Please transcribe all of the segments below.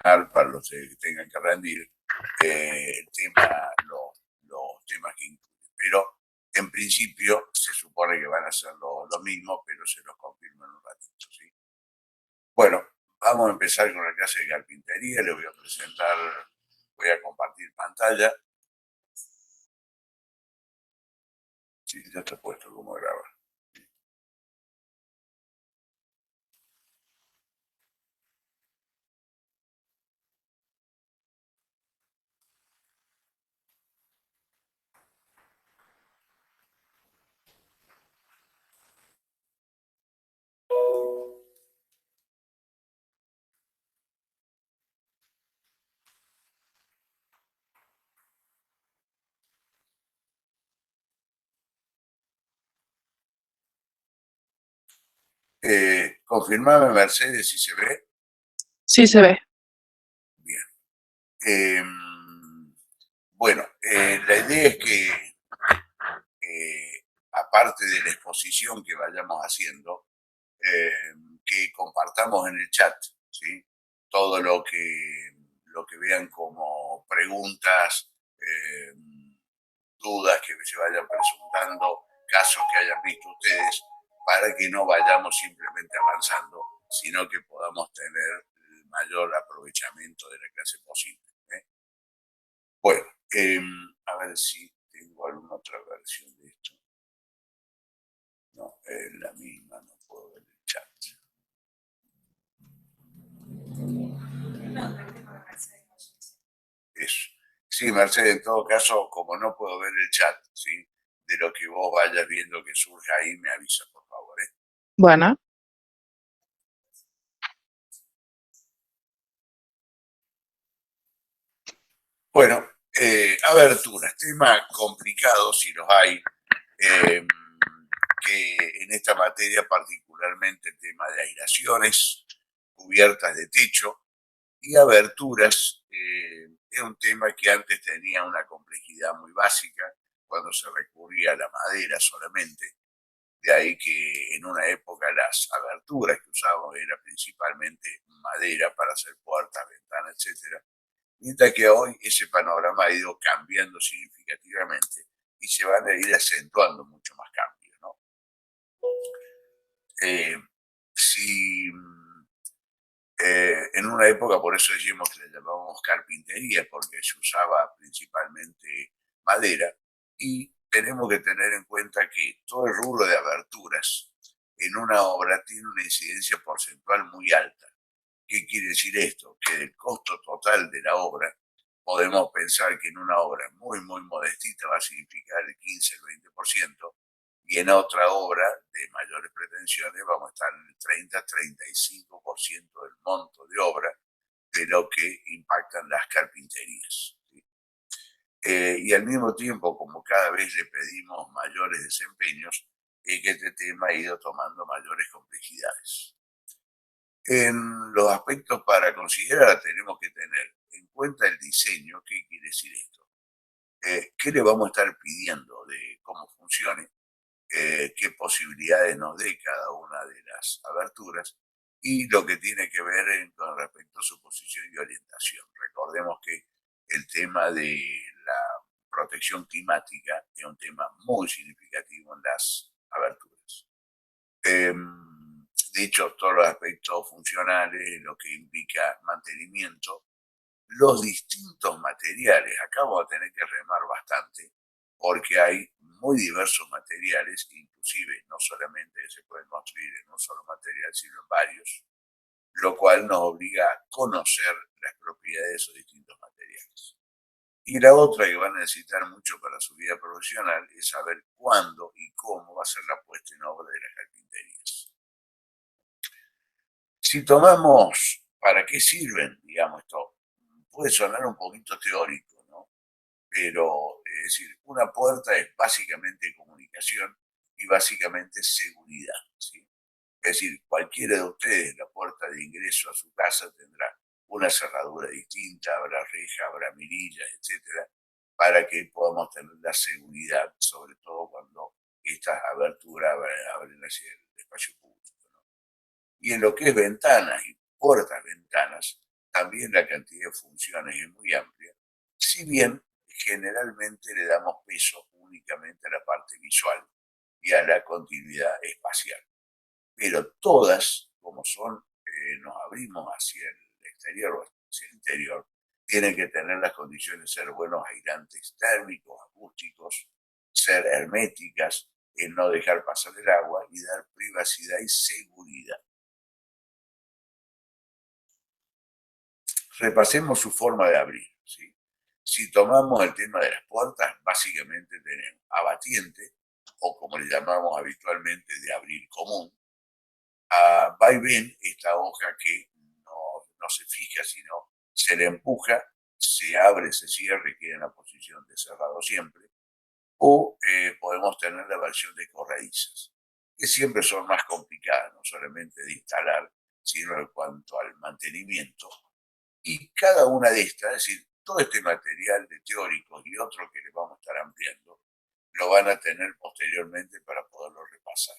para los que tengan que rendir el tema, los temas que incluye. Pero en principio se supone que van a ser lo mismo, pero se los confirmo en un ratito. ¿Sí? Bueno, vamos a empezar con la clase de carpintería. Le voy a presentar, voy a compartir pantalla. Sí, ya está puesto cómo grabar. Confirmame, Mercedes, si se ve. Sí, se ve. Bien. Bueno, la idea es que, aparte de la exposición que vayamos haciendo, que compartamos en el chat, ¿sí? Todo lo que vean como preguntas, dudas que se vayan presentando, casos que hayan visto ustedes, para que no vayamos simplemente avanzando, sino que podamos tener el mayor aprovechamiento de la clase posible. ¿Eh? Bueno, a ver si tengo alguna otra versión de esto. No, es la misma, no puedo ver el chat. Eso. Sí, Mercedes, en todo caso, como no puedo ver el chat, ¿sí? De lo que vos vayas viendo que surja ahí, me avisa, por favor. ¿Eh? Bueno, Bueno, aberturas, tema complicado si los hay, eh, que en esta materia particularmente el tema de aislaciones, cubiertas de techo y aberturas, es un tema que antes tenía una complejidad muy básica cuando se recurría a la madera solamente. De ahí que en una época las aberturas que usábamos era principalmente madera para hacer puertas, ventanas, etcétera. Mientras que hoy ese panorama ha ido cambiando significativamente y se van a ir acentuando mucho más cambios. ¿No? Eh, si en una época, por eso decimos que le llamábamos carpintería, porque se usaba principalmente madera, y tenemos que tener en cuenta que todo el rubro de aberturas en una obra tiene una incidencia porcentual muy alta. ¿Qué quiere decir esto? Que del costo total de la obra, podemos pensar que en una obra muy, muy modestita va a significar el 15, el 20%, y en otra obra de mayores pretensiones vamos a estar en el 30-35% del monto de obra de lo que impactan las carpinterías. ¿Sí? Y al mismo tiempo, como cada vez le pedimos mayores desempeños, es que este tema ha ido tomando mayores complejidades. En los aspectos para considerar tenemos que tener en cuenta el diseño. ¿Qué quiere decir esto? ¿Qué le vamos a estar pidiendo de cómo funcione? Qué posibilidades nos dé cada una de las aberturas y lo que tiene que ver con respecto a su posición y orientación. Recordemos que el tema de la protección climática es un tema muy significativo en las aberturas. De hecho, todos los aspectos funcionales, lo que implica mantenimiento, los distintos materiales. Acá vamos a tener que remar bastante porque hay muy diversos materiales, inclusive no solamente se pueden construir en un solo material, sino en varios, lo cual nos obliga a conocer las propiedades de esos distintos materiales. Y la otra que van a necesitar mucho para su vida profesional es saber cuándo y cómo va a ser la puesta en obra de las carpinterías. Si tomamos para qué sirven, digamos, esto puede sonar un poquito teórico, ¿no? Pero es decir, una puerta es básicamente comunicación y básicamente seguridad. ¿Sí? Es decir, cualquiera de ustedes, la puerta de ingreso a su casa tendrá una cerradura distinta, habrá reja, habrá mirillas, etcétera, para que podamos tener la seguridad, sobre todo cuando estas aberturas abren hacia el espacio público. ¿No? Y en lo que es ventanas y puertas ventanas, también la cantidad de funciones es muy amplia, si bien generalmente le damos peso únicamente a la parte visual y a la continuidad espacial. Pero todas, como son, nos abrimos hacia el exterior o hacia el interior, tienen que tener las condiciones de ser buenos aislantes térmicos, acústicos, ser herméticas, en no dejar pasar el agua y dar privacidad y seguridad. Repasemos su forma de abrir, ¿sí? Si tomamos el tema de las puertas, básicamente tenemos abatiente, o como le llamamos habitualmente, de abrir común, a vaivén, esta hoja que no se fija, sino se le empuja, se abre, se cierra y queda en la posición de cerrado siempre. O podemos tener la versión de corredizas, que siempre son más complicadas, no solamente de instalar, sino en cuanto al mantenimiento. Y cada una de estas, es decir, todo este material de teóricos y otro que les vamos a estar ampliando, lo van a tener posteriormente para poderlo repasar.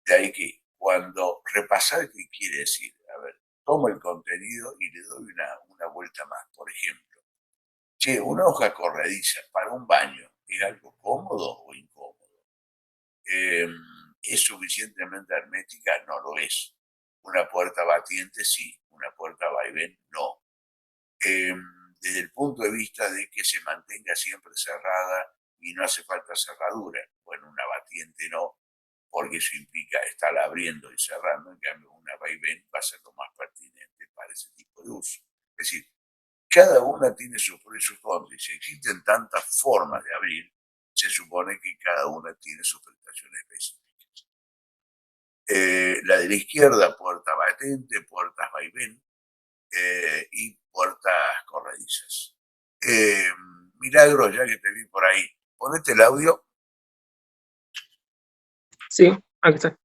De ahí que cuando repasar, ¿qué quiere decir? A ver, tomo el contenido y le doy una vuelta más. Por ejemplo, che, una hoja corrediza para un baño, ¿es algo cómodo o incómodo? ¿Es suficientemente hermética? No lo es. Una puerta batiente, sí. Una puerta vaivén, no. Desde el punto de vista de que se mantenga siempre cerrada y no hace falta cerradura. Bueno, una batiente no, porque eso implica estar abriendo y cerrando, en cambio una vaivén va a ser lo más pertinente para ese tipo de uso. Es decir, cada una tiene sus pros y sus contras, y si existen tantas formas de abrir, se supone que cada una tiene sus prestaciones específicas. La de la izquierda, puerta batente, puertas vaivén y puertas corredizas. Milagros, ya que te vi por ahí, ponete el audio. Sí, aquí está.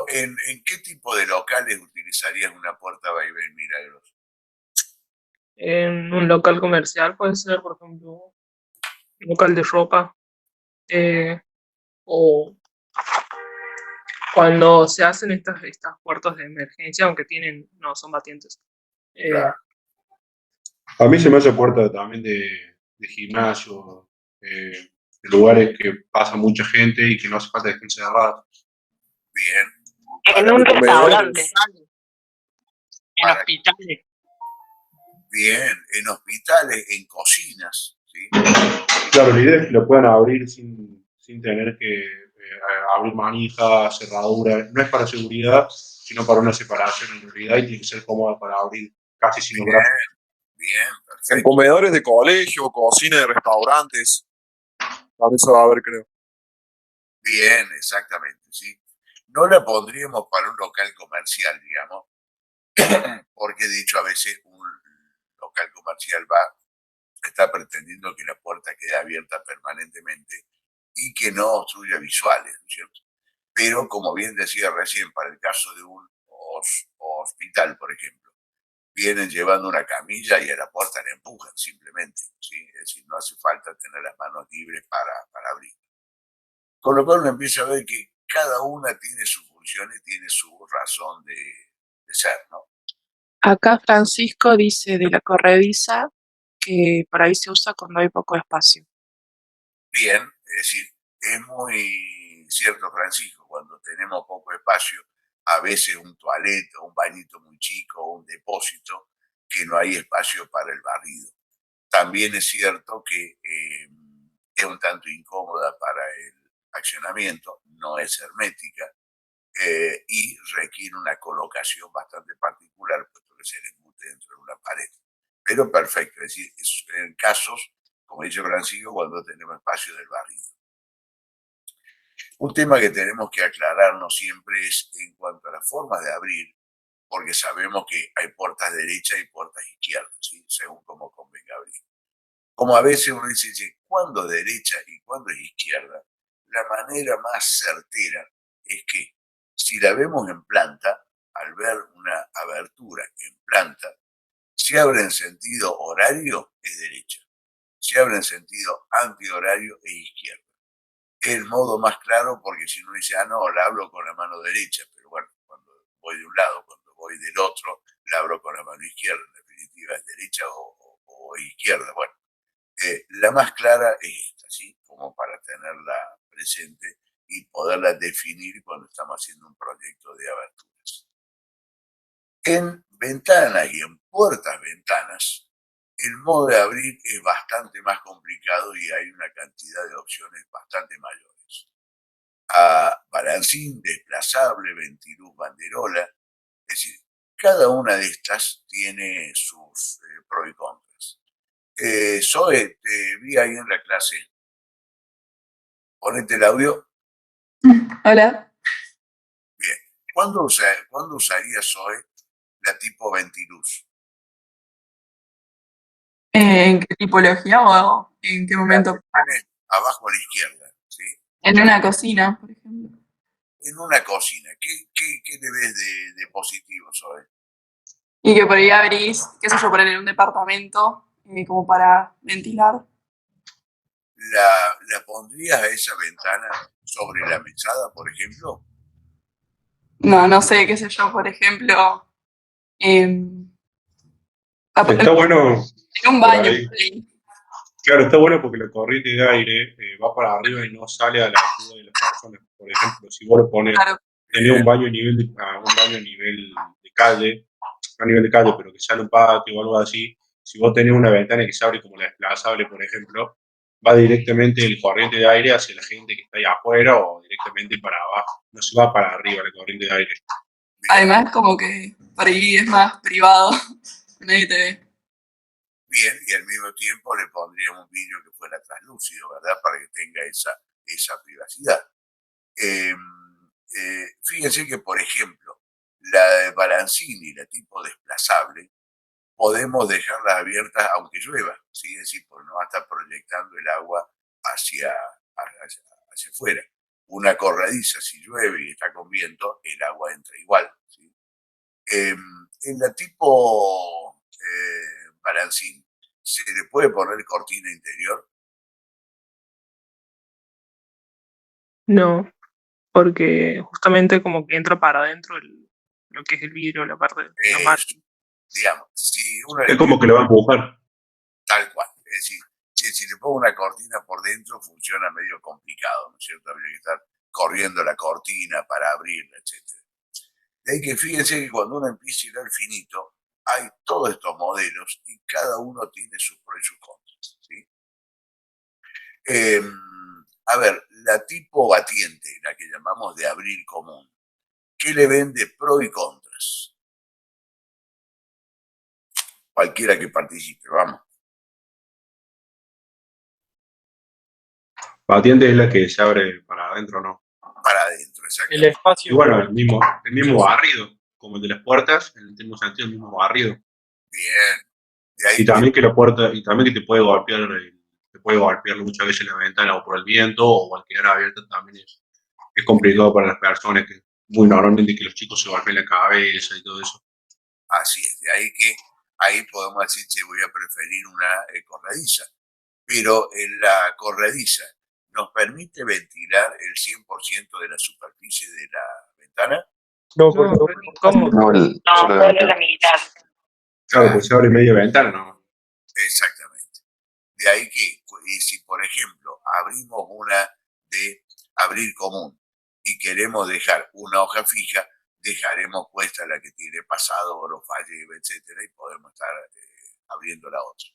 ¿En qué tipo de locales utilizarías una puerta vaivén, Milagros? En un local comercial puede ser, por ejemplo, un local de ropa, o cuando se hacen estas puertas de emergencia, aunque no son batientes. Eh, Claro. A mí se me hace puerta también de gimnasio, de lugares que pasa mucha gente y que no hace falta que estén cerradas. Bien. en un restaurante, Comedores, en Para, hospitales. bien, en hospitales, en cocinas, ¿sí? Claro, la idea es que lo puedan abrir sin tener que abrir manijas, cerraduras. No es para seguridad, sino para una separación en realidad y tiene que ser cómoda para abrir casi sin Bien, lograr. bien, en perfecto. comedores de colegio, cocina de restaurantes. También se va a ver, creo. Bien, exactamente, sí. No la pondríamos para un local comercial, digamos, porque de hecho a veces un local comercial está pretendiendo que la puerta quede abierta permanentemente y que no obstruya visuales, ¿no es cierto? Pero como bien decía recién, para el caso de un hospital, por ejemplo, vienen llevando una camilla y a la puerta la empujan simplemente, ¿sí? Es decir, no hace falta tener las manos libres para abrir. Con lo cual uno empieza a ver que cada una tiene su función y tiene su razón de ser, ¿no? Acá Francisco dice de la corrediza que por ahí se usa cuando hay poco espacio. Bien, es decir, es muy cierto, Francisco, cuando tenemos poco espacio, a veces un toilet o un bañito muy chico o un depósito, que no hay espacio para el barrido. También es cierto que es un tanto incómoda para el accionamiento, no es hermética y requiere una colocación bastante particular, puesto que se le embute dentro de una pared. Pero perfecto, es decir, es en casos, como dice Francisco, cuando tenemos espacio del barrido. Un tema que tenemos que aclararnos siempre es en cuanto a las formas de abrir, porque sabemos que hay puertas derechas y puertas izquierdas, ¿sí? Según cómo convenga abrir. Como a veces uno dice, ¿cuándo derecha y cuándo es izquierda? La manera más certera es que si la vemos en planta, al ver una abertura en planta, si abre en sentido horario, es derecha. Si abre en sentido antihorario, es izquierda. Es el modo más claro porque si uno dice, no, la hablo con la mano derecha, pero bueno, cuando voy de un lado, cuando voy del otro, la abro con la mano izquierda, en definitiva es derecha o izquierda. Bueno, la más clara es esta, ¿sí? Como para tenerla presente y poderla definir cuando estamos haciendo un proyecto de aberturas. En ventanas y en puertas ventanas, el modo de abrir es bastante más complicado y hay una cantidad de opciones bastante mayores. A balancín, desplazable, ventiluz, banderola, es decir, cada una de estas tiene sus pros y contras. Zoe, te vi ahí en la clase. Ponete el audio. Hola. Bien. ¿Cuándo usaría Zoe la tipo ventiluz? ¿En qué tipología o en qué momento? Abajo a la izquierda, ¿sí? En una cocina, por ejemplo. En una cocina, ¿qué le ves de positivo, Zoe? Y que por ahí abrís, qué sé yo, poner en un departamento como para ventilar. ¿La pondrías a esa ventana sobre la mesada, por ejemplo? No sé, qué sé yo, por ejemplo, en Está bueno un por baño. ahí. Claro, está bueno porque la corriente de aire va para arriba y no sale a la altura de las personas. Por ejemplo, si vos lo pones, Claro. tenés un baño a nivel de calle, no a nivel de calle, pero que sale un patio o algo así, si vos tenés una ventana que se abre como la desplazable, por ejemplo, va directamente el corriente de aire hacia la gente que está ahí afuera o directamente para abajo. No se va para arriba la corriente de aire. Además, como que por ahí es más privado, nadie te ve. Bien, y al mismo tiempo le pondríamos un vidrio que fuera translúcido, ¿verdad? Para que tenga esa privacidad. Fíjense que, por ejemplo, la de balancín y la tipo desplazable, podemos dejarlas abiertas aunque llueva, ¿sí? Es decir, porque no va a estar proyectando el agua hacia afuera. Una corrediza, si llueve y está con viento, el agua entra igual, ¿sí? En la tipo balancín, ¿se le puede poner cortina interior? No, porque justamente como que entra para adentro lo que es el vidrio, la parte de la marca. Digamos, si uno Es como que lo va a empujar. tal cual, es decir, si le pongo una cortina por dentro funciona medio complicado, ¿no es cierto? Habría que estar corriendo la cortina para abrirla, etc. De ahí que fíjense que cuando uno empieza a ir al finito, hay todos estos modelos y cada uno tiene sus pros y sus contras, ¿sí? A ver, la tipo batiente, la que llamamos de abrir común, ¿qué le ven de pros y contras? Cualquiera que participe, vamos. Batiente es la que se abre para adentro, ¿no? Para adentro, El exactamente. Y espacio. bueno, el mismo barrido, como el de las puertas, en el mismo sentido, el mismo barrido. Bien. De ahí Y también que la puerta, y también que te puede golpear muchas veces la ventana o por el viento o al quedar abierta también es complicado para las personas, que muy normalmente que los chicos se golpeen la cabeza y todo eso. así es, de ahí que ahí podemos decir que voy a preferir una corrediza. Pero en la corrediza nos permite ventilar el 100% de la superficie de la ventana. No, No, porque ¿cómo? No, solo la mitad. Claro, pues se abre media ventana, ¿no? Exactamente. De ahí que si, por ejemplo, abrimos una de abrir común y queremos dejar una hoja fija, dejaremos puesta la que tiene pasado, orofalle, etcétera, y podemos estar abriendo la otra.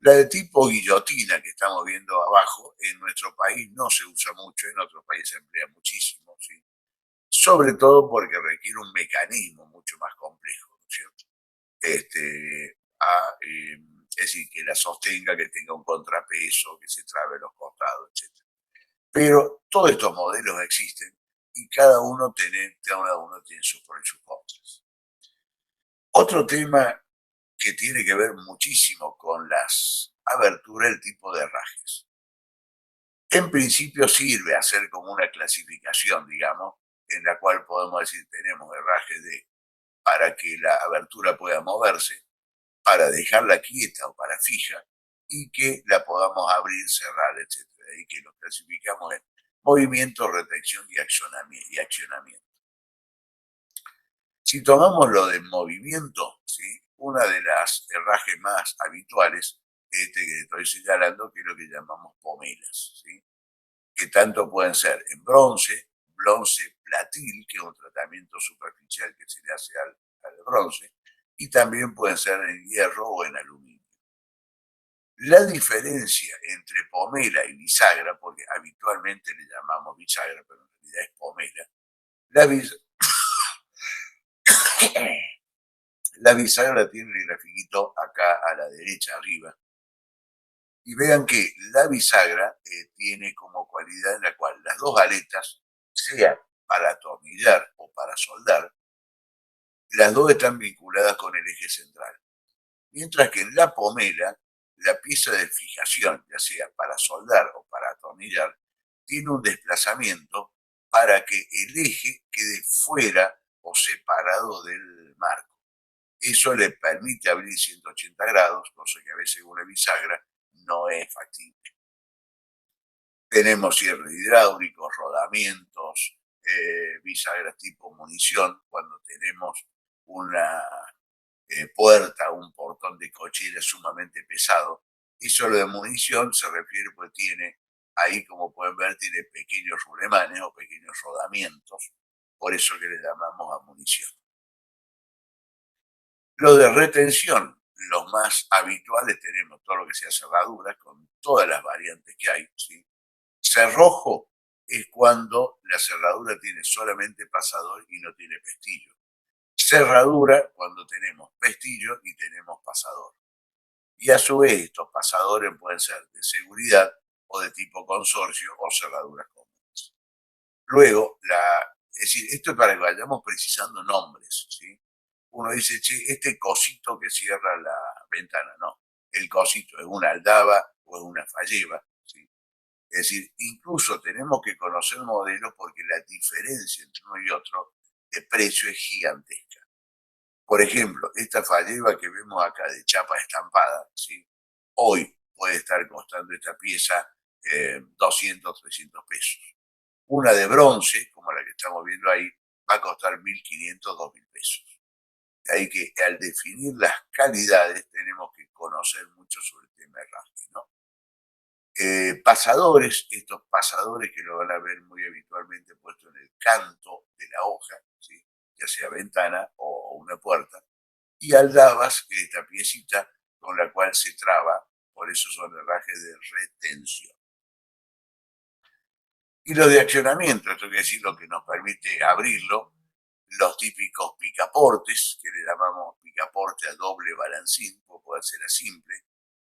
La de tipo guillotina que estamos viendo abajo, en nuestro país no se usa mucho, en otros países se emplea muchísimo, ¿sí? Sobre todo porque requiere un mecanismo mucho más complejo, ¿no es cierto? Es decir, que la sostenga, que tenga un contrapeso, que se trabe los costados, etc. Pero todos estos modelos existen y cada uno tiene sus pros y sus contras. Otro tema que tiene que ver muchísimo con las aberturas, el tipo de herrajes. En principio sirve hacer como una clasificación, digamos, en la cual podemos decir tenemos herrajes para que la abertura pueda moverse, para dejarla quieta o para fija, y que la podamos abrir, cerrar, etc. Y que lo clasificamos en movimiento, retención y accionamiento. Si tomamos lo del movimiento, ¿sí? Una de las herrajes más habituales es este que estoy señalando, que es lo que llamamos pomelas, ¿sí? Que tanto pueden ser en bronce platil, que es un tratamiento superficial que se le hace al bronce, y también pueden ser en hierro o en aluminio. La diferencia entre pomela y bisagra, porque habitualmente le llamamos bisagra, pero en realidad es pomela, la bisagra tiene el grafiquito acá a la derecha arriba. Y vean que la bisagra tiene como cualidad en la cual las dos aletas, sea para atornillar o para soldar, las dos están vinculadas con el eje central. Mientras que en la pomela, la pieza de fijación, ya sea para soldar o para atornillar, tiene un desplazamiento para que el eje quede fuera o separado del marco. Eso le permite abrir 180 grados, cosa que a veces una bisagra no es factible. Tenemos cierres hidráulicos, rodamientos, bisagras tipo munición, cuando tenemos una puerta, un portón de cochera sumamente pesado. Eso lo de munición se refiere, pues tiene, ahí como pueden ver, tiene pequeños rulemanes o pequeños rodamientos, por eso que le llamamos a munición. Lo de retención, los más habituales tenemos todo lo que sea cerraduras, con todas las variantes que hay, ¿sí? Cerrojo es cuando la cerradura tiene solamente pasador y no tiene pestillo. Cerradura cuando tenemos pestillo y tenemos pasador. Y a su vez estos pasadores pueden ser de seguridad o de tipo consorcio o cerraduras comunes. Luego, es decir, esto es para que vayamos precisando nombres, ¿sí? Uno dice, che, este cosito que cierra la ventana, no. El cosito es una aldaba o es una falleba, ¿sí? Es decir, incluso tenemos que conocer modelos porque la diferencia entre uno y otro de precio es gigantesca. Por ejemplo, esta falleba que vemos acá de chapa estampada, ¿sí? Hoy puede estar costando esta pieza 200, 300 pesos. Una de bronce, como la que estamos viendo ahí, va a costar 1.500, 2.000 pesos. Hay que, al definir las calidades, tenemos que conocer mucho sobre el tema de rastre, ¿no? Pasadores, estos pasadores que lo van a ver muy habitualmente puesto en el canto de la hoja, ¿sí? Ya sea ventana o una puerta, y aldabas, que es esta piecita con la cual se traba, por eso son herrajes de retención. Y lo de accionamiento, esto quiere decir lo que nos permite abrirlo, los típicos picaportes, que le llamamos picaporte a doble balancín, o puede ser a simple.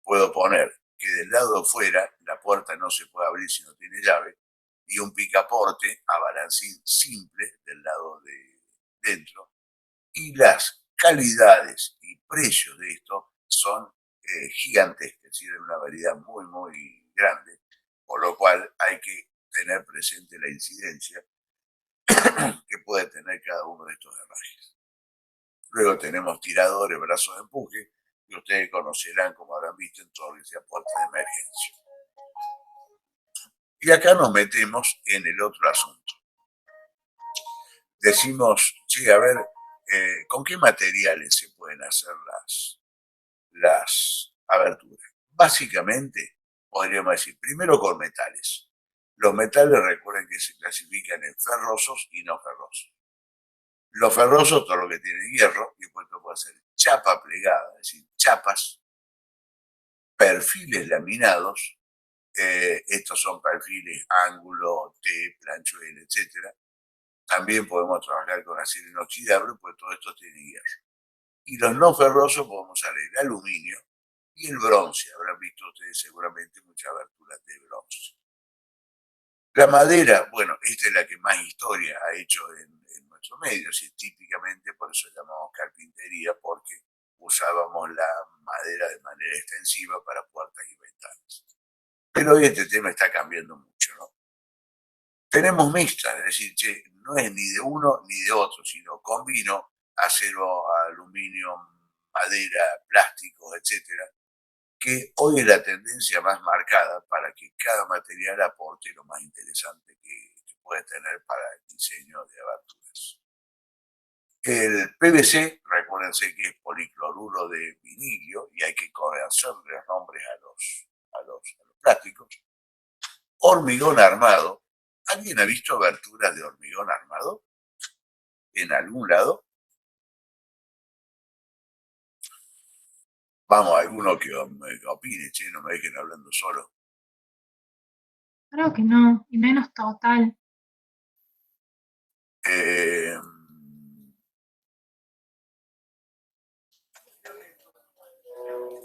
Puedo poner que del lado de fuera la puerta no se puede abrir si no tiene llave, y un picaporte a balancín simple del lado de dentro. Y las calidades y precios de esto son gigantescas, es decir, de una variedad muy, muy grande, por lo cual hay que tener presente la incidencia que puede tener cada uno de estos herrajes. Luego tenemos tiradores, brazos de empuje, que ustedes conocerán, como habrán visto, en todo lo que sea puerta de emergencia. Y acá nos metemos en el otro asunto. Decimos, sí, a ver, ¿con qué materiales se pueden hacer las aberturas? Básicamente, podríamos decir, primero con metales. Los metales, recuerden que se clasifican en ferrosos y no ferrosos. Los ferrosos, todo lo que tiene hierro, y después puede ser chapa plegada, es decir, chapas, perfiles laminados, estos son perfiles ángulo, T, planchuela, etc. También podemos trabajar con acero inoxidable, pues todo esto tiene hierro. Y los no ferrosos podemos usar el aluminio y el bronce. Habrán visto ustedes seguramente muchas aberturas de bronce. La madera, bueno, esta es la que más historia ha hecho en nuestro medio, así, típicamente por eso llamamos carpintería, porque usábamos la madera de manera extensiva para puertas y ventanas. Pero hoy este tema está cambiando mucho, ¿no? Tenemos mixtas, es decir, che, no es ni de uno ni de otro, sino combino acero, aluminio, madera, plásticos, etcétera, que hoy es la tendencia más marcada para que cada material aporte lo más interesante que puede tener para el diseño de aberturas. El PVC, recuérdense que es policloruro de vinilio y hay que conocerle los nombres a los plásticos. Hormigón armado. ¿Alguien ha visto aberturas de hormigón armado en algún lado? Vamos, alguno que opine, che, no me dejen hablando solo. Creo que no, y menos total.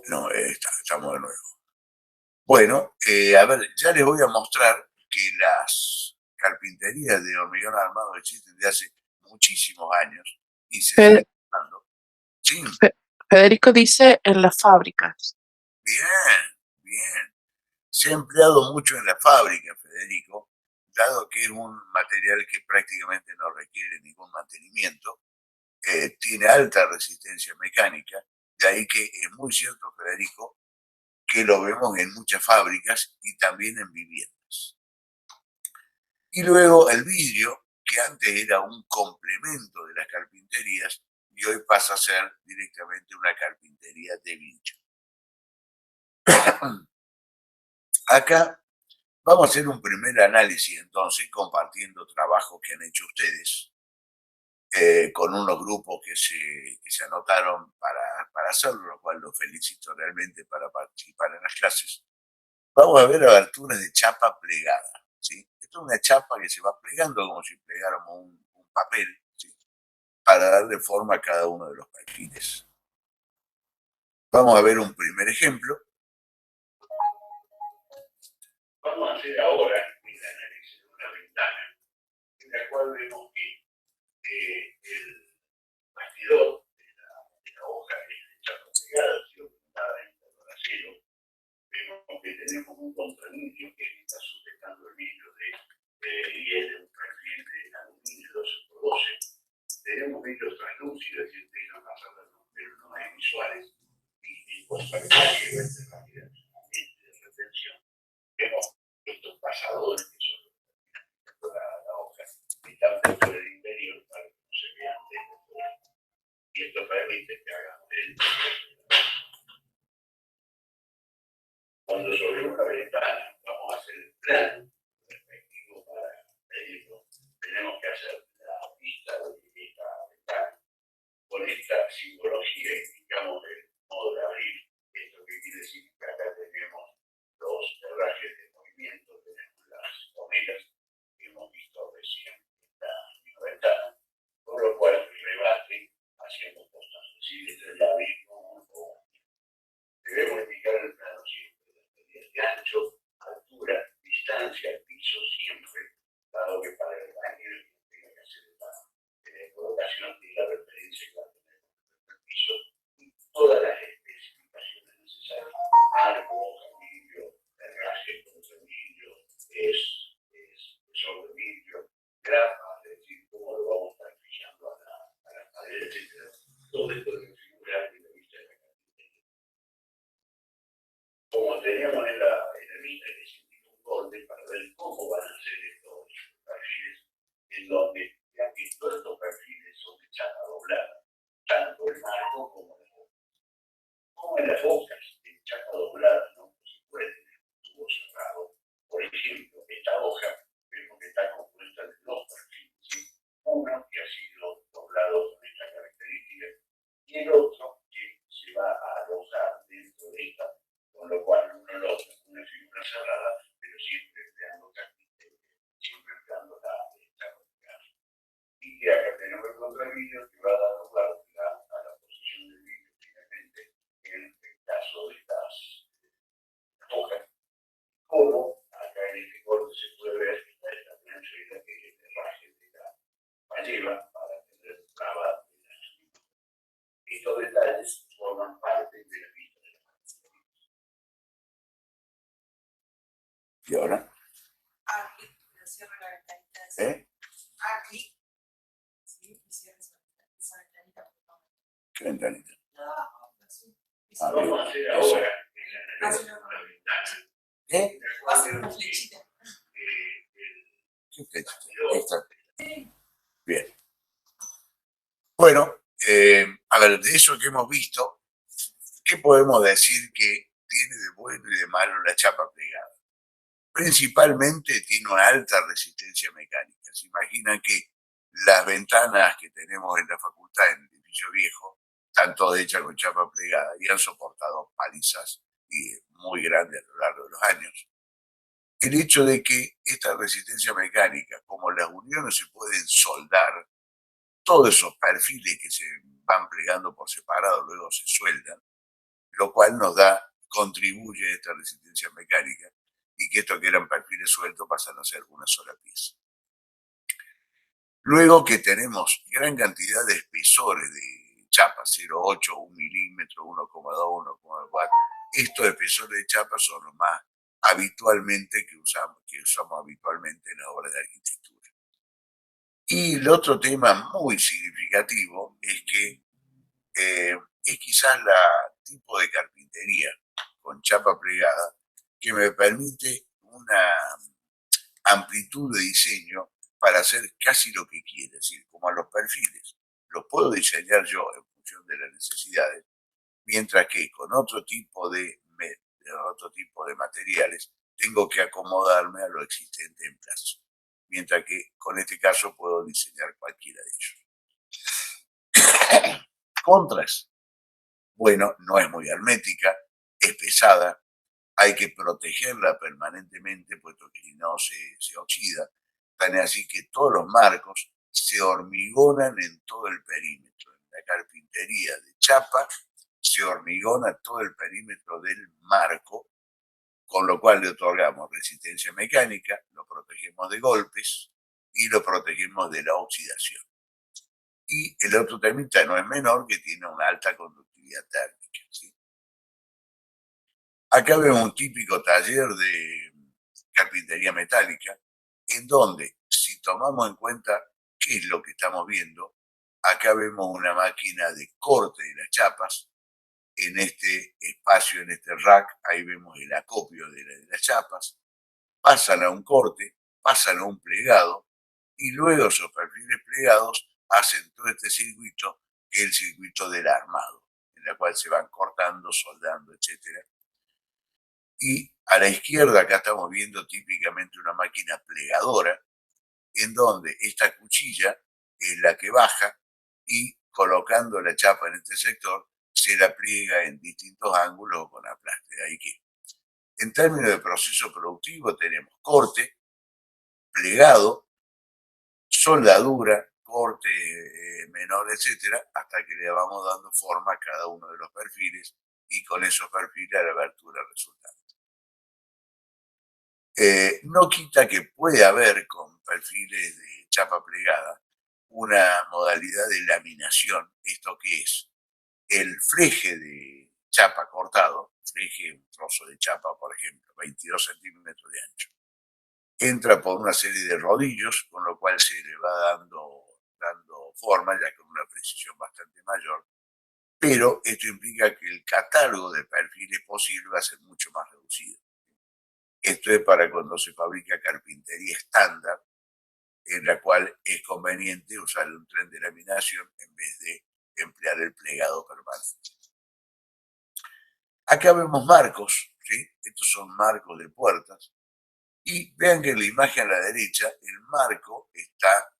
No, estamos de nuevo. Bueno, a ver, ya les voy a mostrar que las carpinterías de hormigón armado existen desde hace muchísimos años y se siguen usando. Sí, Federico dice en las fábricas. bien, bien. Se ha empleado mucho en la fábrica, Federico, dado que es un material que prácticamente no requiere ningún mantenimiento, tiene alta resistencia mecánica, de ahí que es muy cierto, Federico, que lo vemos en muchas fábricas y también en viviendas. Y luego el vidrio, que antes era un complemento de las carpinterías, y hoy pasa a ser directamente una carpintería de vidrio. Acá vamos a hacer un primer análisis entonces, compartiendo trabajos que han hecho ustedes, con unos grupos que se anotaron para hacerlo, lo cual los felicito realmente para participar en las clases. Vamos a ver aberturas de chapa plegada, ¿sí? Esto es una chapa que se va plegando como si plegáramos un papel, ¿sí? Para darle forma a cada uno de los perfiles. Vamos a ver un primer ejemplo. Vamos a hacer ahora el análisis de una ventana en la cual vemos que el bastidor de la hoja de chapa plegada ha sido pintada en color acero. Vemos que tenemos un contralíneo que está sujetando el vidrio y es de un perfil de aluminio 12x12. Tenemos vidrios translúcidos que dejan pasar la luz, pero no hay visuales. Y pues para que rápidamente de retención, vemos estos pasadores que son la hoja, que están dentro del interior para que no se vean dentro. Y esto permite que hagan cuando sobre una ventana vamos a hacer el plano respectivo para medirlo, tenemos que hacer la vista de esta ventana. Con esta simbología indicamos el modo de abrir. Esto que quiere decir que acá tenemos los herrajes de movimiento, tenemos las comelas que hemos visto recién en la ventana, por lo cual el rebate haciendo cosas así, desde el abismo o debemos indicar el plano siempre, de ancho, altura, distancia, piso siempre, dado que para el baño tenga que hacer la colocación y la referencia que va a tener el piso y todas las especificaciones necesarias, arco, vidrio, herraje contra vidrio, sobre vidrio, grapa, es decir, cómo lo vamos a estar fijando a las paredes, etc. Todo esto debe figurar en la vista de la carpintería. Como teníamos en la vista que se indica un corte para ver cómo van a ser estos perfiles, en donde ya que todos estos perfiles son de chapa doblada, tanto el marco como las bocas. Como en las bocas de chapa doblada no se puede tener un tubo cerrado. Por ejemplo, esta hoja vemos que está compuesta de dos perfiles, ¿sí? Uno que ha sido doblado con esta característica y el otro que se va a alojar dentro de esta, con lo cual uno logra una figura cerrada, pero siempre empleando carpintería, siempre empleando la chapa. Y que acá tenemos el contravidrio que va a dar lugar a la posición del vidrio finalmente en el caso de estas hojas. Como acá en este corte se puede ver esta plancha y la que es el herraje de la palleva para tener traba de la misma. Estos detalles forman parte de la vista de la carpintería. ¿Y ahora? Aquí, cierro la ventanita. Aquí. Sí, y cierro esa ventanita. ¿Qué ventanita? Vamos a hacer ahora la ventana. ¿Qué? Va a ser una flechita. ¿Qué flechita? Esta. Bien. Bueno, a ver, de eso que hemos visto, ¿qué podemos decir que tiene de bueno y de malo la chapa plegada? Principalmente tiene una alta resistencia mecánica. Se imaginan que las ventanas que tenemos en la facultad, en el edificio viejo, están todas hechas con chapa plegada y han soportado palizas muy grandes a lo largo de los años. El hecho de que esta resistencia mecánica, como las uniones se pueden soldar, todos esos perfiles que se van plegando por separado luego se sueldan, lo cual contribuye a esta resistencia mecánica y que estos que eran perfiles sueltos pasan a ser una sola pieza. Luego que tenemos gran cantidad de espesores de chapa, 0,8, 1 milímetro, 1,2, 1,4, estos espesores de chapa son los más habitualmente que usamos habitualmente en las obras de arquitectura. Y el otro tema muy significativo es que es quizás la tipo de carpintería con chapa plegada que me permite una amplitud de diseño para hacer casi lo que quiera, es decir, como a los perfiles. Los puedo diseñar yo en función de las necesidades, mientras que con otro tipo de materiales tengo que acomodarme a lo existente en plazo. Mientras que con este caso puedo diseñar cualquiera de ellos. Contras. Bueno, no es muy hermética, es pesada, hay que protegerla permanentemente, puesto que si no se oxida. Tan es así que todos los marcos se hormigonan en todo el perímetro. En la carpintería de chapa se hormigona todo el perímetro del marco, con lo cual le otorgamos resistencia mecánica, lo protegemos de golpes y lo protegemos de la oxidación. Y el otro temita no es menor, que tiene una alta conductividad térmica, ¿sí? Acá vemos un típico taller de carpintería metálica, en donde, si tomamos en cuenta qué es lo que estamos viendo, acá vemos una máquina de corte de las chapas. En este espacio, en este rack, ahí vemos el acopio de las chapas, pasan a un corte, pasan a un plegado, y luego esos perfiles plegados hacen todo este circuito, que es el circuito del armado, en el cual se van cortando, soldando, etc. Y a la izquierda acá estamos viendo típicamente una máquina plegadora, en donde esta cuchilla es la que baja y colocando la chapa en este sector, se la pliega en distintos ángulos con aplaste. Ahí que, en términos de proceso productivo, tenemos corte, plegado, soldadura, corte menor, etcétera, hasta que le vamos dando forma a cada uno de los perfiles y con esos perfiles a la abertura resultante. No quita que puede haber con perfiles de chapa plegada una modalidad de laminación. ¿Esto qué es? El fleje de chapa cortado, un trozo de chapa, por ejemplo, 22 centímetros de ancho, entra por una serie de rodillos, con lo cual se le va dando forma, ya con una precisión bastante mayor, pero esto implica que el catálogo de perfiles posibles va a ser mucho más reducido. Esto es para cuando se fabrica carpintería estándar, en la cual es conveniente usar un tren de laminación en vez de emplear el plegado permanente. Acá vemos marcos, ¿sí? Estos son marcos de puertas. Y vean que en la imagen a la derecha, el marco está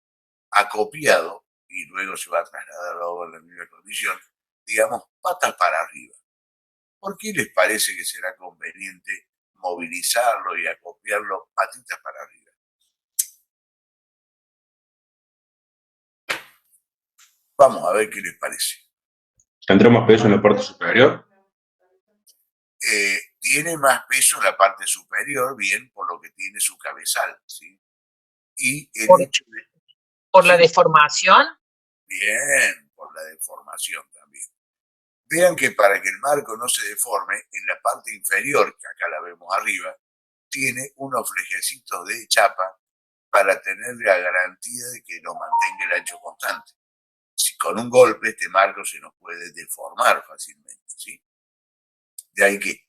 acopiado y luego se va a trasladar a la obra en la misma condición, digamos, patas para arriba. ¿Por qué les parece que será conveniente movilizarlo y acopiarlo patitas para arriba? Vamos a ver qué les parece. ¿Tendrá más peso en la parte superior? Tiene más peso en la parte superior, bien, por lo que tiene su cabezal, ¿sí? Y el hecho de... ¿Por la deformación? Bien, por la deformación también. Vean que para que el marco no se deforme, en la parte inferior, que acá la vemos arriba, tiene unos flejecitos de chapa para tener la garantía de que nos mantenga el ancho constante. Si con un golpe este marco se nos puede deformar fácilmente, ¿sí? De ahí que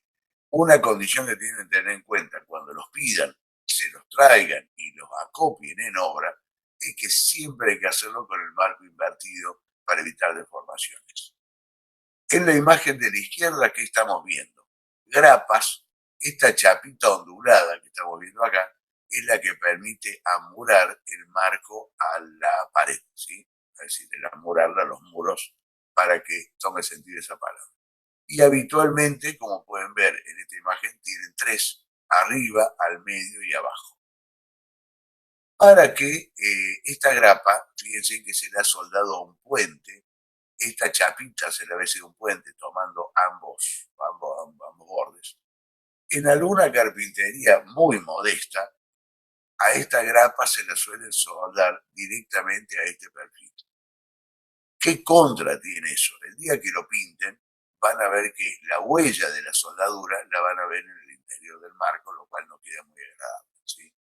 una condición que tienen que tener en cuenta cuando los pidan, se los traigan y los acopien en obra, es que siempre hay que hacerlo con el marco invertido para evitar deformaciones. En la imagen de la izquierda, ¿qué estamos viendo? Grapas. Esta chapita ondulada que estamos viendo acá es la que permite amurar el marco a la pared, ¿sí? Es decir, el amurarla a los muros para que tome sentido esa palabra. Y habitualmente, como pueden ver en esta imagen, tienen tres, arriba, al medio y abajo. Para que esta grapa, fíjense que se le ha soldado a un puente, esta chapita se le ha sido un puente tomando ambos bordes. En alguna carpintería muy modesta, a esta grapa se la suelen soldar directamente a este perfil. ¿Qué contra tiene eso? El día que lo pinten, van a ver que la huella de la soldadura la van a ver en el interior del marco, lo cual no queda muy agradable, ¿sí?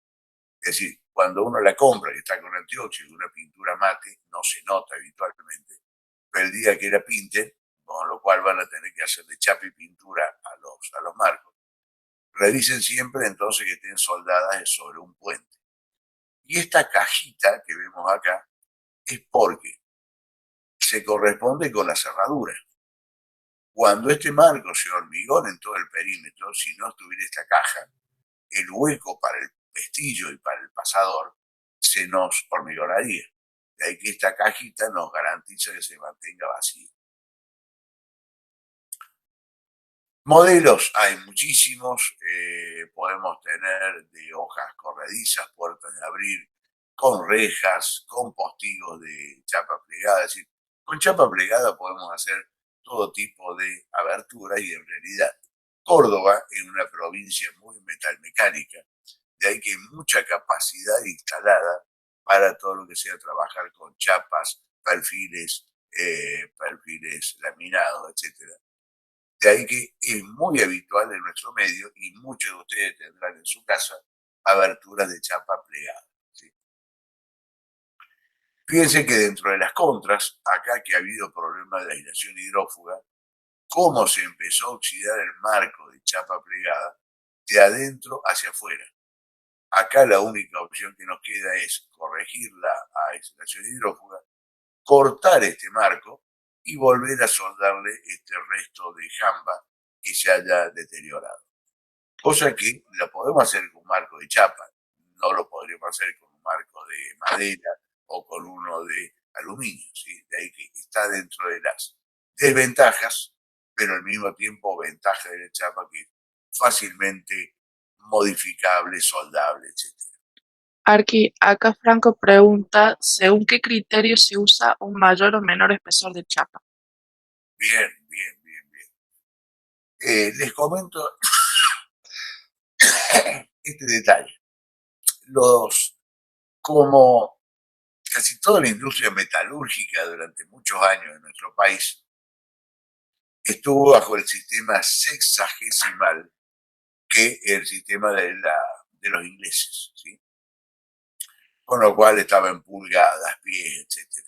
Es decir, cuando uno la compra y está con antióxido y una pintura mate, no se nota habitualmente, pero el día que la pinten, con lo cual van a tener que hacerle chapa y pintura a los marcos, revisen siempre entonces que estén soldadas sobre un puente. Y esta cajita que vemos acá es porque se corresponde con la cerradura. Cuando este marco se hormigona en todo el perímetro, si no estuviera esta caja, el hueco para el pestillo y para el pasador se nos hormigonaría. De ahí que esta cajita nos garantiza que se mantenga vacía. Modelos hay muchísimos, podemos tener de hojas corredizas, puertas de abrir, con rejas, con postigos de chapa plegada. Es decir, con chapa plegada podemos hacer todo tipo de aberturas y en realidad Córdoba es una provincia muy metalmecánica, de ahí que hay mucha capacidad instalada para todo lo que sea trabajar con chapas, perfiles laminados, etcétera. De ahí que es muy habitual en nuestro medio y muchos de ustedes tendrán en su casa aberturas de chapa plegada, ¿sí? Fíjense que dentro de las contras, acá que ha habido problemas de aislación hidrófuga, cómo se empezó a oxidar el marco de chapa plegada de adentro hacia afuera. Acá la única opción que nos queda es corregir la aislación hidrófuga, cortar este marco y volver a soldarle este resto de jamba que se haya deteriorado. Cosa que la podemos hacer con un marco de chapa, no lo podríamos hacer con un marco de madera o con uno de aluminio, ¿sí? De ahí que está dentro de las desventajas, pero al mismo tiempo ventaja de la chapa que es fácilmente modificable, soldable, etc. Arqui, acá Franco pregunta, ¿según qué criterio se usa un mayor o menor espesor de chapa? Bien. Les comento este detalle. Como casi toda la industria metalúrgica durante muchos años en nuestro país estuvo bajo el sistema sexagesimal, que es el sistema de los ingleses, ¿sí? Con lo cual estaba en pulgadas, pies, etc.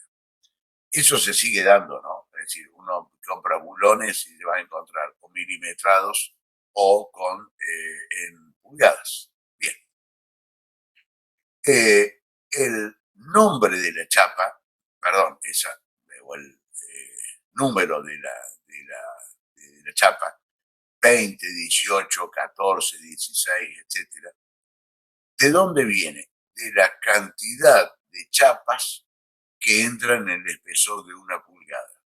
Eso se sigue dando, ¿no? Es decir, uno compra bulones y se va a encontrar con milimetrados o en pulgadas. Bien. El nombre de la chapa, perdón, o el número de la chapa, 20, 18, 14, 16, etc. ¿De dónde viene? De la cantidad de chapas que entran en el espesor de una pulgada.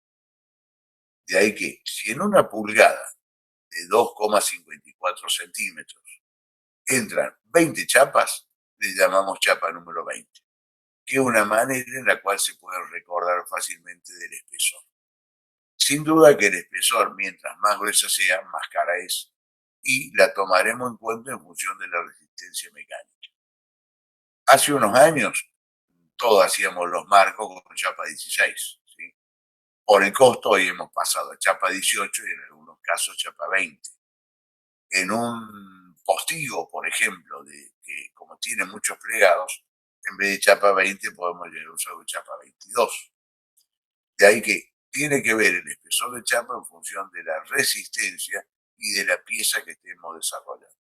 De ahí que, si en una pulgada de 2,54 centímetros entran 20 chapas, le llamamos chapa número 20, que es una manera en la cual se puede recordar fácilmente del espesor. Sin duda que el espesor, mientras más gruesa sea, más cara es, y la tomaremos en cuenta en función de la resistencia mecánica. Hace unos años, todos hacíamos los marcos con chapa 16, ¿sí? Por el costo, hoy hemos pasado a chapa 18 y en algunos casos chapa 20. En un postigo, por ejemplo, que como tiene muchos plegados, en vez de chapa 20 podemos llegar a usar chapa 22. De ahí que tiene que ver el espesor de chapa en función de la resistencia y de la pieza que estemos desarrollando.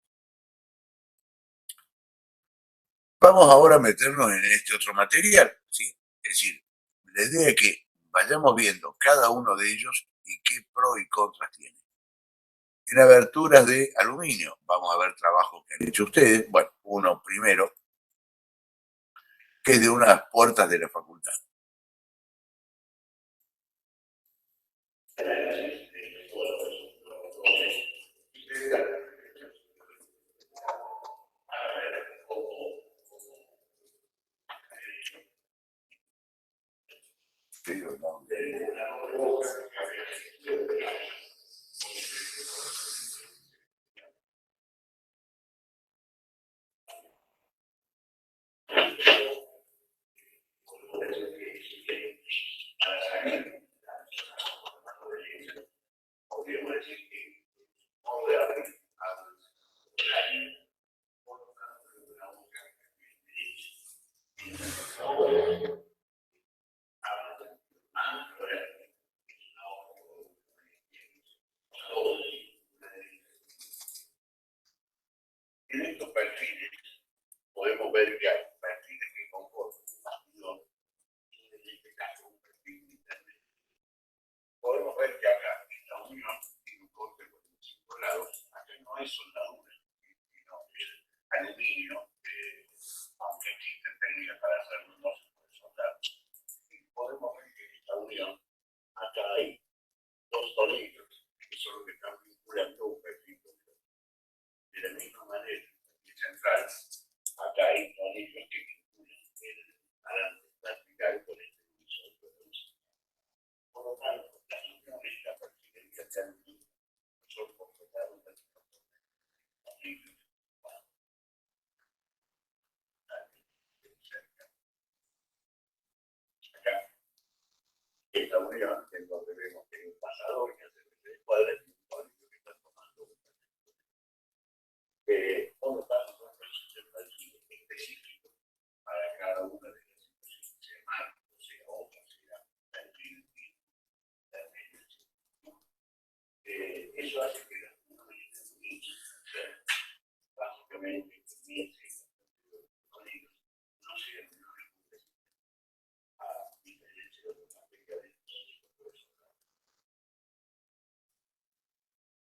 Vamos ahora a meternos en este otro material, ¿sí? Es decir, la idea es que vayamos viendo cada uno de ellos y qué pros y contras tiene. En aberturas de aluminio, vamos a ver trabajos que han hecho ustedes. Bueno, uno primero, que es de unas puertas de la facultad. Pero no, en estos perfiles podemos ver que hay perfiles que conforman en este caso un perfil intermedio. Podemos ver que acá esta unión tiene un corte de 45 grados. Acá no hay soldadura, sino el aluminio, aunque existen técnicas para hacerlo, no se puede soldar. Y podemos ver que esta unión, acá hay dos tornillos que son los que están vinculando un perfil. De la misma manera, en central, acá hay tornillos que vinculan el adelante vertical con el divisor de luz. Por lo tanto, las uniones y la perfilería de aluminio son completadas de tornillos acá. Esta unión es donde vemos que hay un pasador que hace el cuadro y un tornillo que está tomando un por lo tanto, es un perfil específico para cada una de las situaciones, sea marco, sea obra, sea perfil, eso hace que las uniones básicamente comience con ellos, no sean uniones a diferencia de los materiales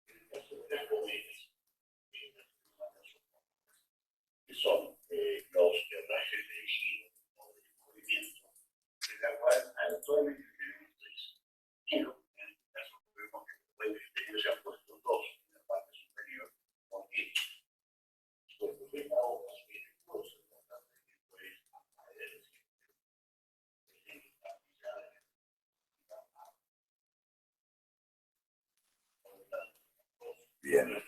en el caso de las bodegas, que son los herrajes de tejido o de movimiento, de la cual actualmente tenemos tres. Pero en este caso vemos que después del exterior se han puesto dos en la parte superior, porque después de la obra viene dos en la parte que después a decir que tiene que estar pisada en bien, ahí.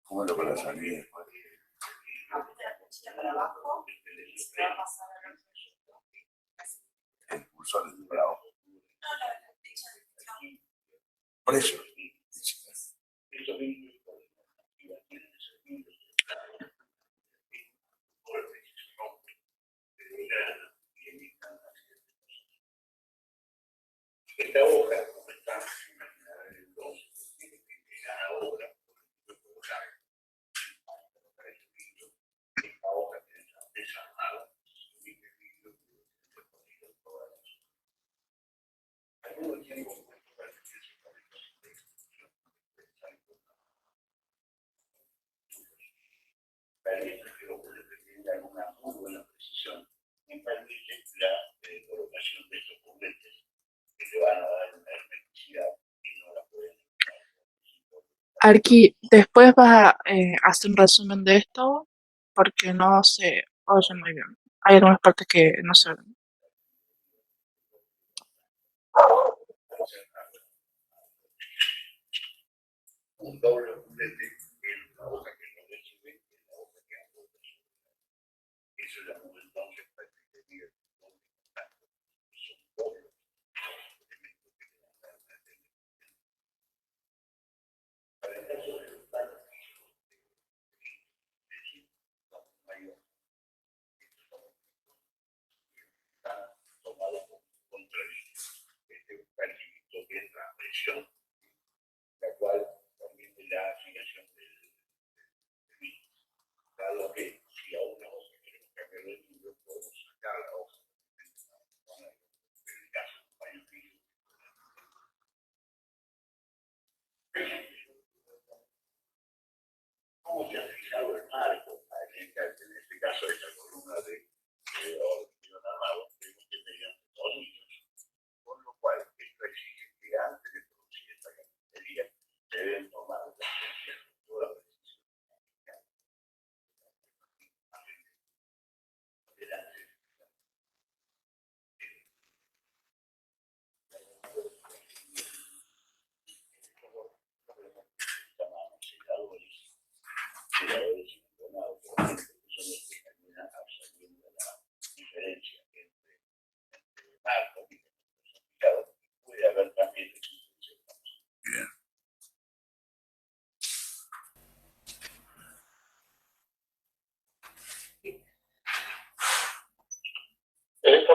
¿Cómo lo van a salir? Para abajo, se va a pasar a la El cursor es para abajo. no, la flecha de Por eso. Esta hoja, como está imaginada en el 2, tiene que llegar ahora, porque puedo usar esta hoja que está desarmada, y que vidrio que ponido todas las cosas. Algunos tienen un momento para que se conecte con la institución, permite que lo puede tener una muy buena precisión y permite la colocación de estos juguetes que le van a dar una hermeticidad y no la pueden. Arqui, después vas a hacer un resumen de esto porque no se oye muy bien. Hay algunas partes que no se oyen. Un doble juguete en la hoja que no recibe y en la hoja que aporta. Eso llamamos entonces perfilería de doble contacto. Son dobles elementos que le dan la hermeticidad. Para el caso de los datos físicos de tipo mayor, está tomado como contrario. Este perfilito que entra a presión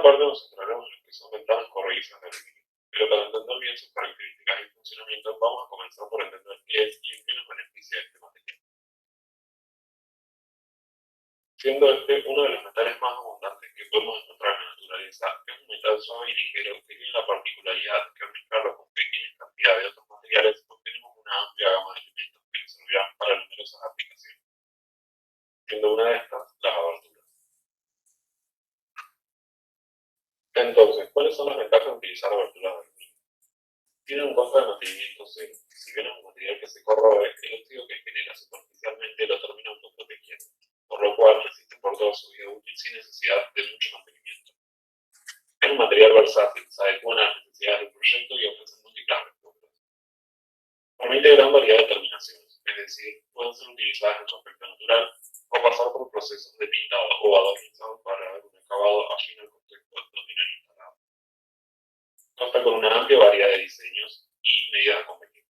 parte nos centraremos en lo que son ventanas corredizas de aluminio, pero para entender bien sus características y funcionamiento vamos a comenzar por entender qué es y en qué nos beneficia este material. Siendo este uno de los metales más abundantes que podemos encontrar en la naturaleza, es un metal suave y ligero que tiene la particularidad que al mezclarlo con pequeñas cantidades de otros materiales obtenemos una amplia gama de elementos que nos servirán para numerosas aplicaciones, siendo una de estas las aberturas. Entonces, ¿cuáles son las ventajas de utilizar aberturas de aluminio? Tiene un costo de mantenimiento cero. Si bien es un material que se corroe, el óxido que genera superficialmente lo termina autoprotegiendo, por lo cual resiste por toda su vida útil sin necesidad de mucho mantenimiento. Es un material versátil, se adecua a las necesidades del proyecto y ofrece múltiples respuestas. Permite gran variedad de terminaciones, es decir, pueden ser utilizadas en su aspecto natural o pasar por procesos de pintado o adornizado para dar un acabado afín al contexto dominal instalado. Consta con una amplia variedad de diseños y medidas convenientes.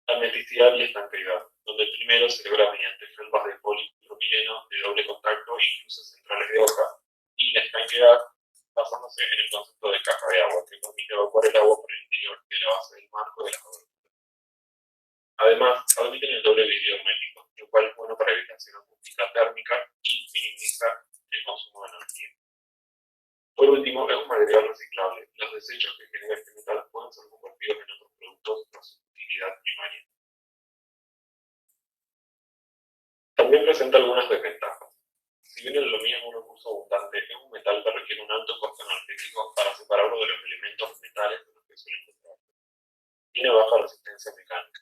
Hermeticidad y estanqueidad, donde el primero se logra mediante felpas de polipropileno de doble contacto y cruces centrales de hoja, y la estanqueidad basándose en el concepto de caja de agua, que permite evacuar el agua por el interior de la base del marco de las aberturas. Además, admiten el doble vidrio hermético, lo cual es bueno para evitación acústica térmica y minimiza el consumo de energía. Por último, es un material reciclable. Los desechos que genera este metal pueden ser convertidos en otros productos por su utilidad primaria. También presenta algunas desventajas. Si bien el aluminio es un recurso abundante, es un metal que requiere un alto costo energético para separarlo de los elementos metales de los que suele encontrarse. Tiene baja resistencia mecánica.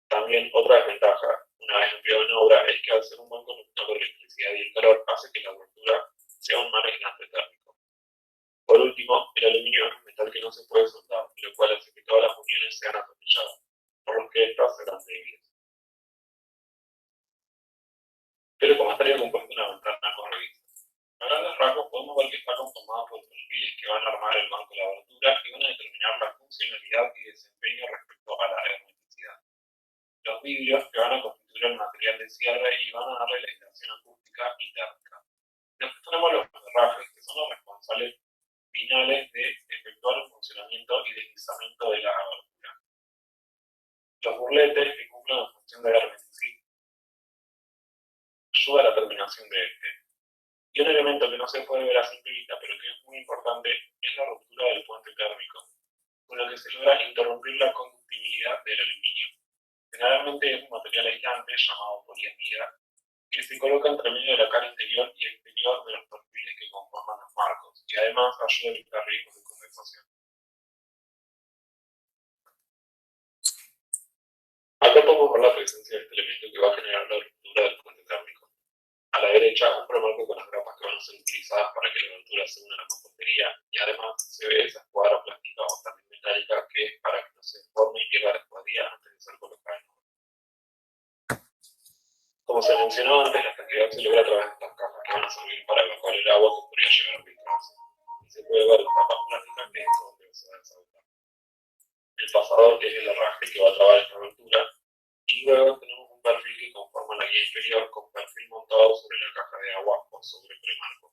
También otra desventaja, una vez empleado en obra, es que al ser un buen conductor de electricidad y el calor hace que la abertura sea un mal aislante térmico. Por último, el aluminio es un metal que no se puede soldar, lo cual hace que todas las uniones sean atornilladas, por lo que estas serán débiles. Pero ¿cómo estaría compuesta una ventana corrediza? A grandes rasgos podemos ver que está conformada por perfiles que van a armar el marco de la abertura y van a determinar la funcionalidad y desempeño respecto a la hermeticidad. Los vidrios que van a constituir el material de cierre y van a darle la aislación acústica y térmica. Después tenemos los herrajes, que son los responsables finales de efectuar el funcionamiento y deslizamiento de la abertura. Los burletes, que cumplen la función de hermeticidad, ayuda a la terminación de este. Y un elemento que no se puede ver a simple vista, pero que es muy importante, es la ruptura del puente térmico, con lo que se logra interrumpir la conductibilidad del aluminio. Generalmente es un material aislante llamado poliamida, que se coloca entre medio de la cara interior y exterior de los perfiles que conforman los marcos, y además ayuda a evitar riesgos de condensación. Acá podemos ver la presencia de este elemento que va a generar la ruptura del puente térmico. A la derecha, un premarco con las grapas que van a ser utilizadas para que la abertura se una a la mampostería, y además se ve esa escuadra plástica o también metálica que es para que no se deforme y pierda la escuadría antes de ser colocada en obra. Como se mencionó antes, la estanqueidad se logra a través de estas cajas que van a servir para evacuar el agua que podría llegar a filtrarse. Y se puede ver las capas plásticas que es donde se va a desahogar. El pasador, que es el herraje que va a trabar esta abertura, y luego tenemos un perfil que conforma la guía inferior con perfil montado sobre la caja de agua o sobre premarco,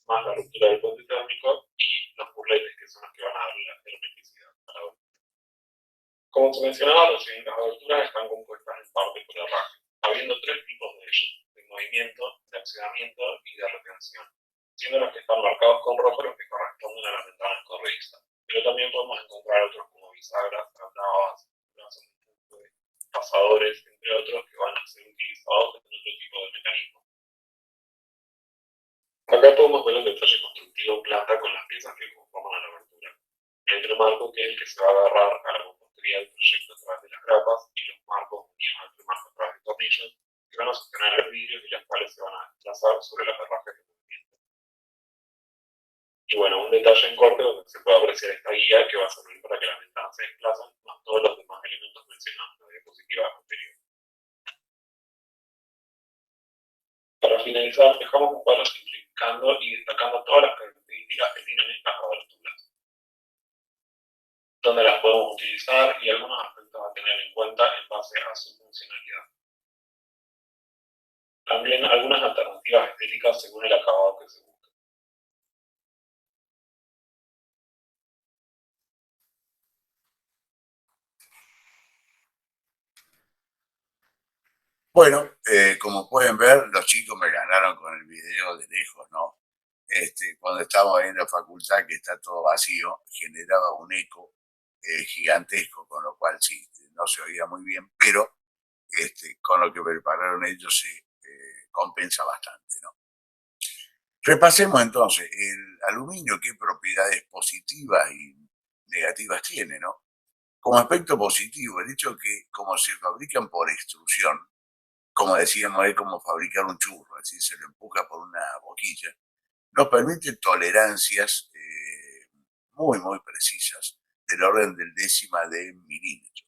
más la ruptura del puente térmico y los burletes que son los que van a darle la hermeticidad a la abertura. Como se mencionaba recién, las aberturas están compuestas en parte por herraje, habiendo tres tipos de ellos: de movimiento, de oxidamiento y de retención, siendo los que están marcados con rojo los que corresponden a las ventanas corredizas, pero también podemos encontrar otros como bisagras, trabas, brazos de empuje, pasadores, entre otros, que van a ser utilizados en otro tipo de mecanismo. Acá podemos ver el detalle constructivo en planta con las piezas que conforman la abertura. El premarco, que es el que se va a agarrar a la mampostería del proyecto a través de las grapas, y los marcos unidos al premarco a través de tornillos, que van a sostener los vidrios y las cuales se van a desplazar sobre las herrajes de movimiento. Y bueno, un detalle en corte donde se puede apreciar esta guía que va a servir para que las ventanas se desplacen, más todos los demás elementos mencionados en la diapositiva anterior. Para finalizar, dejamos un cuadro simplificando y destacando todas las características que tienen estas aberturas, donde las podemos utilizar y algunos aspectos a tener en cuenta en base a su funcionalidad. También algunas alternativas estéticas según el acabado que se busca. Bueno, como pueden ver, los chicos me ganaron con el video de lejos, ¿no? Cuando estábamos ahí en la facultad, que está todo vacío, generaba un eco gigantesco, con lo cual sí, no se oía muy bien, pero con lo que prepararon ellos se compensa bastante, ¿no? Repasemos entonces el aluminio, qué propiedades positivas y negativas tiene, ¿no? Como aspecto positivo, el hecho que como se fabrican por extrusión, como decíamos, es como fabricar un churro, es decir, se lo empuja por una boquilla, nos permite tolerancias muy precisas, del orden del décima de milímetro.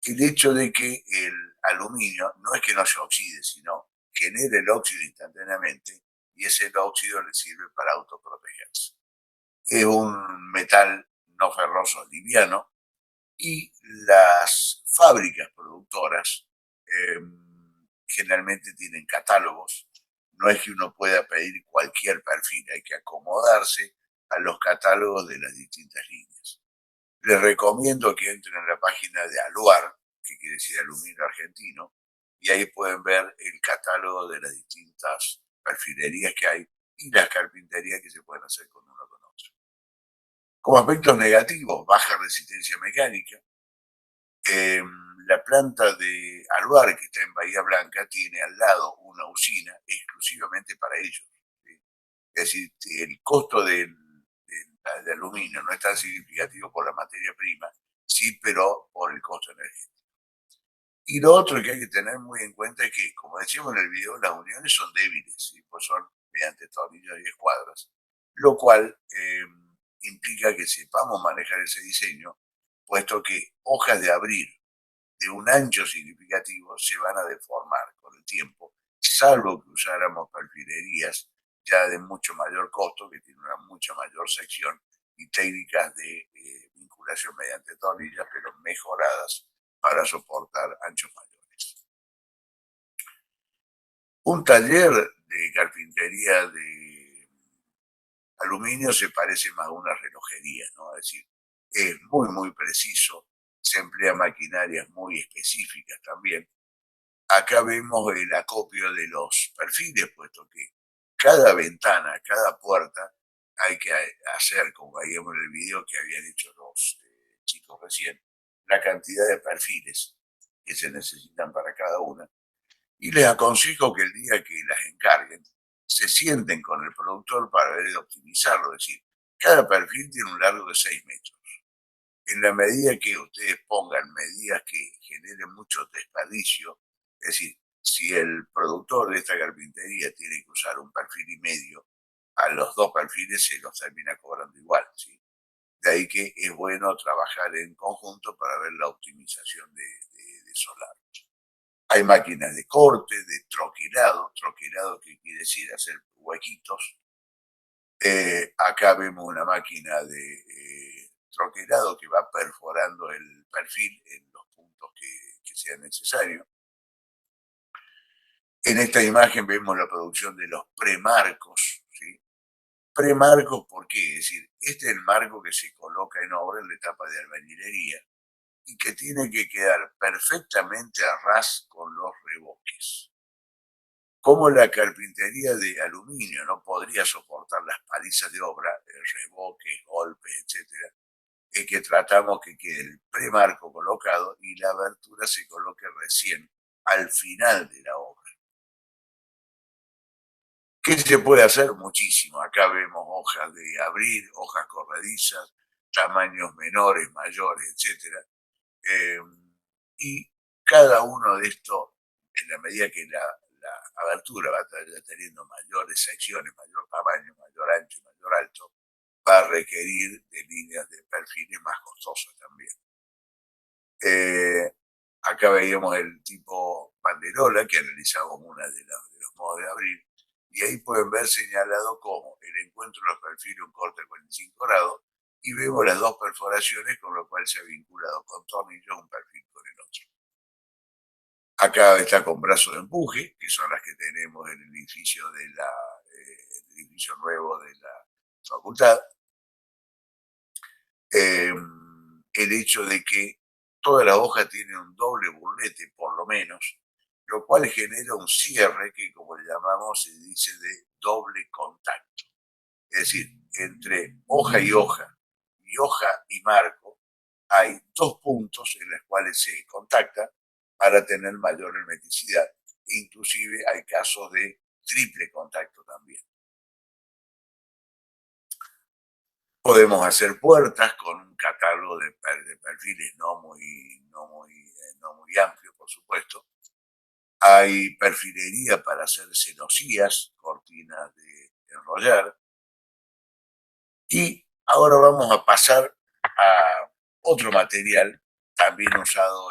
El hecho de que el aluminio no es que no se oxide, sino genera el óxido instantáneamente y ese óxido le sirve para autoprotegerse. Es un metal no ferroso liviano y las fábricas productoras generalmente tienen catálogos. No es que uno pueda pedir cualquier perfil, hay que acomodarse a los catálogos de las distintas líneas. Les recomiendo que entren en la página de Aluar, que quiere decir Aluminio Argentino, y ahí pueden ver el catálogo de las distintas perfilerías que hay y las carpinterías que se pueden hacer con uno con otro. Como aspectos negativos, baja resistencia mecánica. La planta de Aluar, que está en Bahía Blanca, tiene al lado una usina exclusivamente para ellos. ¿Sí? Es decir, el costo de aluminio no es tan significativo por la materia prima, sí, pero por el costo energético. Y lo otro que hay que tener muy en cuenta es que, como decíamos en el video, las uniones son débiles, ¿sí? Pues son mediante tornillos y escuadras, lo cual implica que sepamos manejar ese diseño, puesto que hojas de abrir de un ancho significativo se van a deformar con el tiempo, salvo que usáramos perfilerías ya de mucho mayor costo, que tienen una mucha mayor sección y técnicas de vinculación mediante tornillas, pero mejoradas para soportar anchos mayores. Un taller de carpintería de aluminio se parece más a una relojería, ¿no? Es decir, es muy preciso, se emplea maquinarias muy específicas también. Acá vemos el acopio de los perfiles, puesto que cada ventana, cada puerta, hay que hacer, como veíamos en el video que habían hecho los chicos recién, la cantidad de perfiles que se necesitan para cada una. Y les aconsejo que el día que las encarguen, se sienten con el productor para ver de optimizarlo. Es decir, cada perfil tiene un largo de 6 metros. En la medida que ustedes pongan medidas que generen mucho desperdicio, es decir, si el productor de esta carpintería tiene que usar un perfil y medio, a los dos perfiles se los termina cobrando igual, ¿sí? De ahí que es bueno trabajar en conjunto para ver la optimización de solar. Hay máquinas de corte, de troquelado que quiere decir hacer huequitos. Acá vemos una máquina de troquelado que va perforando el perfil en los puntos que sean necesarios. En esta imagen vemos la producción de los premarcos, ¿sí? Premarcos, ¿por qué? Es decir, este es el marco que se coloca en obra en la etapa de albañilería y que tiene que quedar perfectamente a ras con los revoques. Como la carpintería de aluminio no podría soportar las palizas de obra, revoques, golpes, etc., es que tratamos que quede el premarco colocado y la abertura se coloque recién al final de la obra. ¿Qué se puede hacer? Muchísimo. Acá vemos hojas de abrir, hojas corredizas, tamaños menores, mayores, etc. Y cada uno de estos, en la medida que la abertura va teniendo mayores secciones, mayor tamaño, mayor ancho, mayor alto, va a requerir de líneas de perfiles más costosas también. Acá veíamos el tipo banderola, que analizamos una de los modos de abrir, y ahí pueden ver señalado como el encuentro de los perfiles, un corte a 45 grados, y vemos las dos perforaciones, con lo cual se ha vinculado con tornillos un perfil con el otro. Acá está con brazos de empuje, que son las que tenemos en el edificio el edificio nuevo de la facultad. El hecho de que toda la hoja tiene un doble burlete, por lo menos, lo cual genera un cierre que, como le llamamos, se dice de doble contacto. Es decir, entre hoja y hoja y marco, hay 2 puntos en los cuales se contacta para tener mayor hermeticidad. Inclusive hay casos de triple contacto también. Podemos hacer puertas con un catálogo de perfiles no muy amplio, por supuesto. Hay perfilería para hacer celosías, cortinas de enrollar. Y ahora vamos a pasar a otro material también usado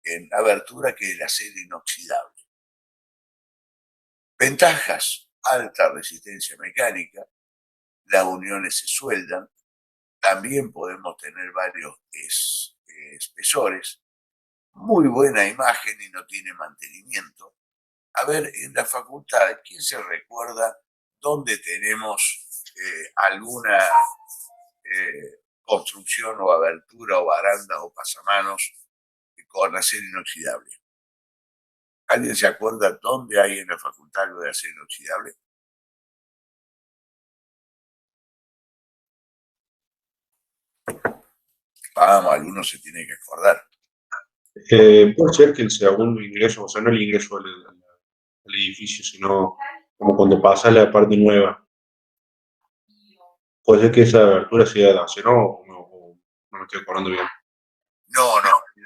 en abertura, que es el acero inoxidable. Ventajas: alta resistencia mecánica, las uniones se sueldan, también podemos tener varios espesores, muy buena imagen y no tiene mantenimiento. A ver, en la facultad, ¿quién se recuerda dónde tenemos alguna construcción o abertura o baranda o pasamanos con acero inoxidable? ¿Alguien se acuerda dónde hay en la facultad algo de acero inoxidable? Vamos, algunos se tiene que acordar. Puede ser que el segundo ingreso, o sea, no el ingreso al edificio, sino como cuando pasa la parte nueva. Puede ser que esa abertura sea de acero o no me estoy acordando bien. No,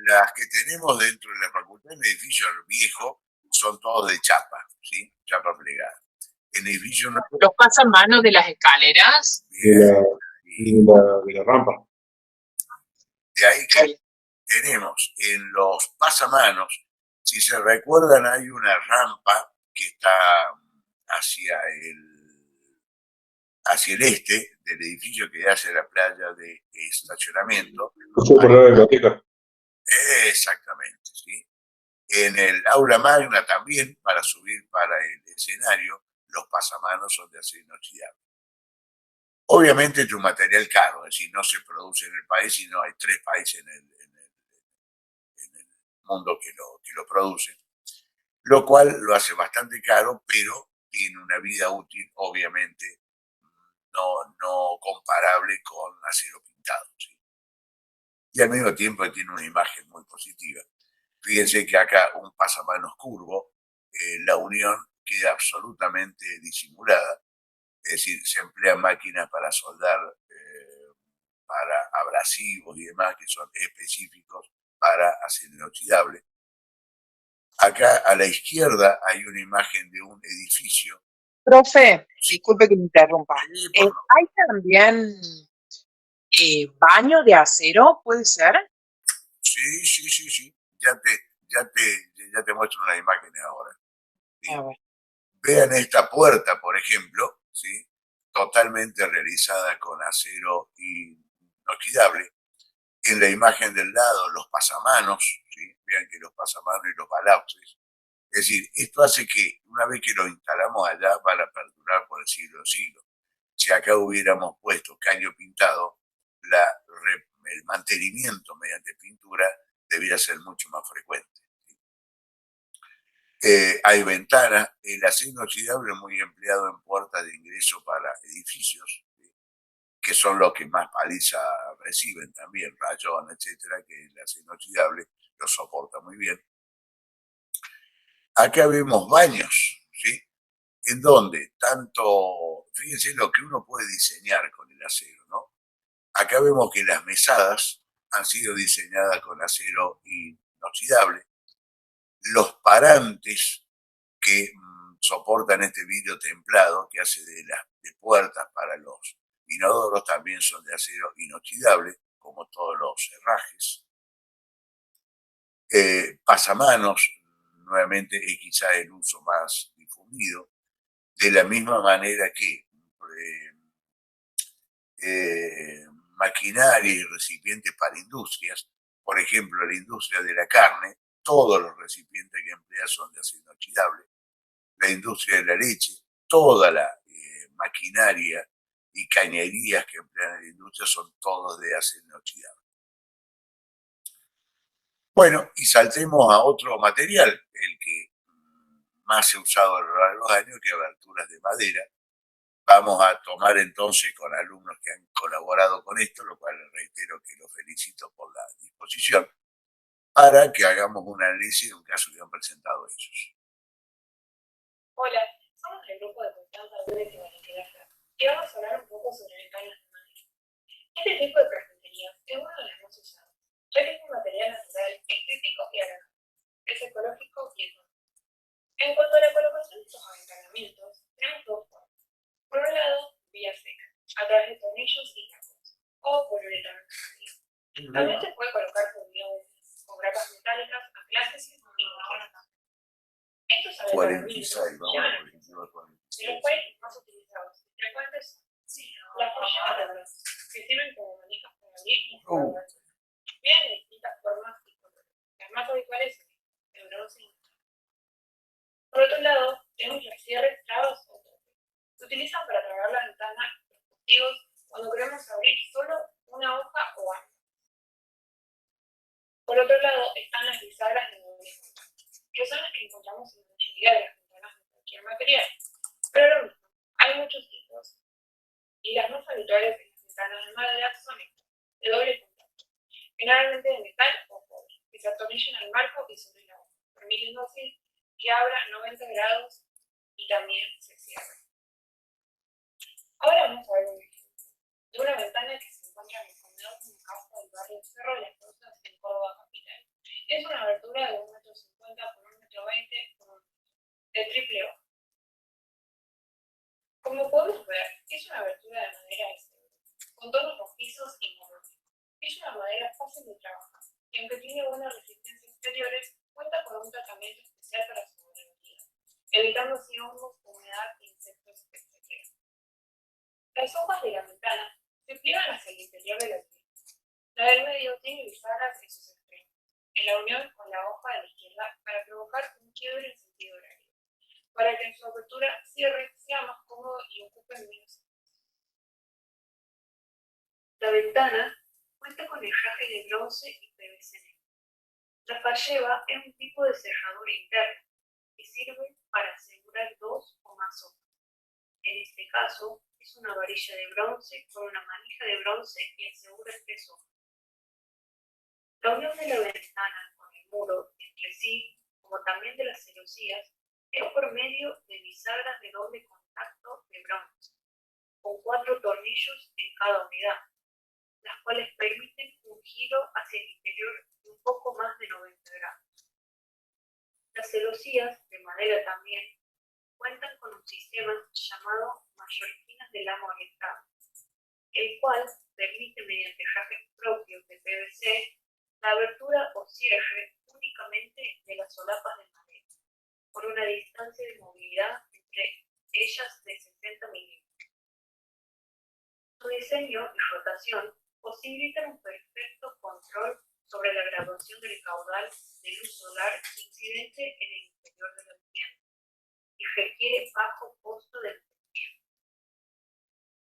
las que tenemos dentro de la facultad en el edificio viejo son todos de chapa, ¿sí? Chapa plegada. En el edificio nuevo, Los pasamanos de las escaleras. De la rampa. de ahí que tenemos en los pasamanos, si se recuerdan, hay una rampa que está hacia el este del edificio, que hace la playa de estacionamiento. Fue por la biblioteca. Exactamente, ¿sí? En el aula magna también, para subir para el escenario, los pasamanos son de acero inoxidable. Obviamente es un material caro, es decir, no se produce en el país, sino hay 3 países en el mundo que lo producen, lo cual lo hace bastante caro, pero tiene una vida útil, obviamente, no comparable con acero pintado, ¿sí? Y al mismo tiempo tiene una imagen muy positiva. Fíjense que acá un pasamanos curvo, la unión queda absolutamente disimulada, es decir, se emplean máquinas para soldar, para abrasivos y demás, que son específicos para acero inoxidable. Acá a la izquierda hay una imagen de un edificio. Profe, disculpe que me interrumpa. Sí, por favor. ¿Hay también baño de acero? ¿Puede ser? Sí. Ya te muestro unas imágenes ahora. ¿Sí? A ver. Vean esta puerta, por ejemplo, ¿sí? Totalmente realizada con acero inoxidable. En la imagen del lado, los pasamanos, ¿sí? Vean que los pasamanos y los balaustres. Es decir, esto hace que una vez que lo instalamos allá, van a perdurar por el siglo de siglos. Si acá hubiéramos puesto caño pintado, el mantenimiento mediante pintura debería ser mucho más frecuente. Hay ventanas. El acero inoxidable es muy empleado en puertas de ingreso para edificios, ¿sí? Que son los que más paliza reciben también, rayón, etcétera, que el acero inoxidable lo soporta muy bien. Acá vemos baños, ¿sí? En donde fíjense lo que uno puede diseñar con el acero, ¿no? Acá vemos que las mesadas han sido diseñadas con acero inoxidable. Los parantes que soportan este vidrio templado que hace de puertas para los inodoros también son de acero inoxidable, como todos los herrajes. Pasamanos, nuevamente, es quizá el uso más difundido, de la misma manera que maquinaria y recipientes para industrias. Por ejemplo, la industria de la carne, todos los recipientes que emplea son de acero inoxidable. La industria de la leche, toda la maquinaria y cañerías que emplean en la industria son todos de acero inoxidable. Bueno, y saltemos a otro material, el que más se ha usado a lo largo de los años, que es aberturas de madera. Vamos a tomar entonces con alumnos que han colaborado con esto, lo cual les reitero que los felicito por la disposición, para que hagamos un análisis de un caso que han presentado ellos. Hola, somos el grupo de confianza de Lunes y Valentina Fer, y vamos a hablar un poco sobre ventanas de madera. Este tipo de carpintería es uno de los más usados, ya que es un material natural, estético y agradable, es ecológico y económico. En cuanto a la colocación de estos aventanamientos, tenemos dos formas. Por un lado, vía seca, a través de tornillos y tacos, o por uretano. También se puede colocar por vía húmeda, con grapas metálicas a clases y mojadas. Estos aventanamientos 46, vamos llevan a a por 46. de los cuales más utilizados y frecuentes son las joyas que sirven como manijas para abrir y para guardar. Vienen de distintas formas y colores. Las más habituales son el bronce y el metal. Por otro lado, tenemos los cierres, trabas o toques. Se utilizan para trabar la ventana los postigos cuando queremos abrir solo una hoja o ambas. Por otro lado, están las bisagras de doble contacto, que son las que encontramos en la mayoría de las ventanas de cualquier material. Pero lo mismo, hay muchos tipos, y las más habituales en las ventanas de madera son estas, de doble contacto, generalmente de metal o cobre, que se atornillan al marco y sobre la hoja, permitiendo así que abra 90 grados y también se cierre. Ahora vamos a ver un ejemplo de una ventana que se encuentra en el comedor de una casa del barrio Cerro de las Rosas en Córdoba capital. Es una abertura de 1,50 m por 1,20 m de triple hoja. Como podemos ver, es una abertura de madera de cedro, con tonos rojizos y marrones. Es una madera fácil de trabajar, y aunque tiene buenas resistencias exteriores, cuenta con un tratamiento especial para su durabilidad, evitando así hongos, humedad e insectos, etc. Las hojas de la ventana se pliegan hacia el interior de la pieza. La del medio tiene bisagras en sus extremos, en la unión con la hoja de la izquierda para provocar un quiebre en sentido horario, para que en su apertura cierre sea más cómodo y ocupe menos espacio. La ventana cuenta con herraje de bronce y PVC negro. La falleba es un tipo de cerradura interna que sirve para asegurar dos o más hojas. En este caso, es una varilla de bronce con una manija de bronce que asegura el peso. La unión de la ventana con el muro entre sí, como también de las celosías, es por medio de bisagras de doble contacto de bronce, con 4 tornillos en cada unidad, las cuales permiten un giro hacia el interior de un poco más de 90 grados. Las celosías, de madera también, cuentan con un sistema llamado mallorquinas de lama orientada, el cual permite mediante herrajes propios de PVC la abertura o cierre únicamente de las solapas de madera, por una distancia de movilidad entre ellas de 60 milímetros. Su diseño y rotación posibilitan un perfecto control sobre la graduación del caudal de luz solar incidente en el interior de la vivienda y requiere bajo costo de mantenimiento.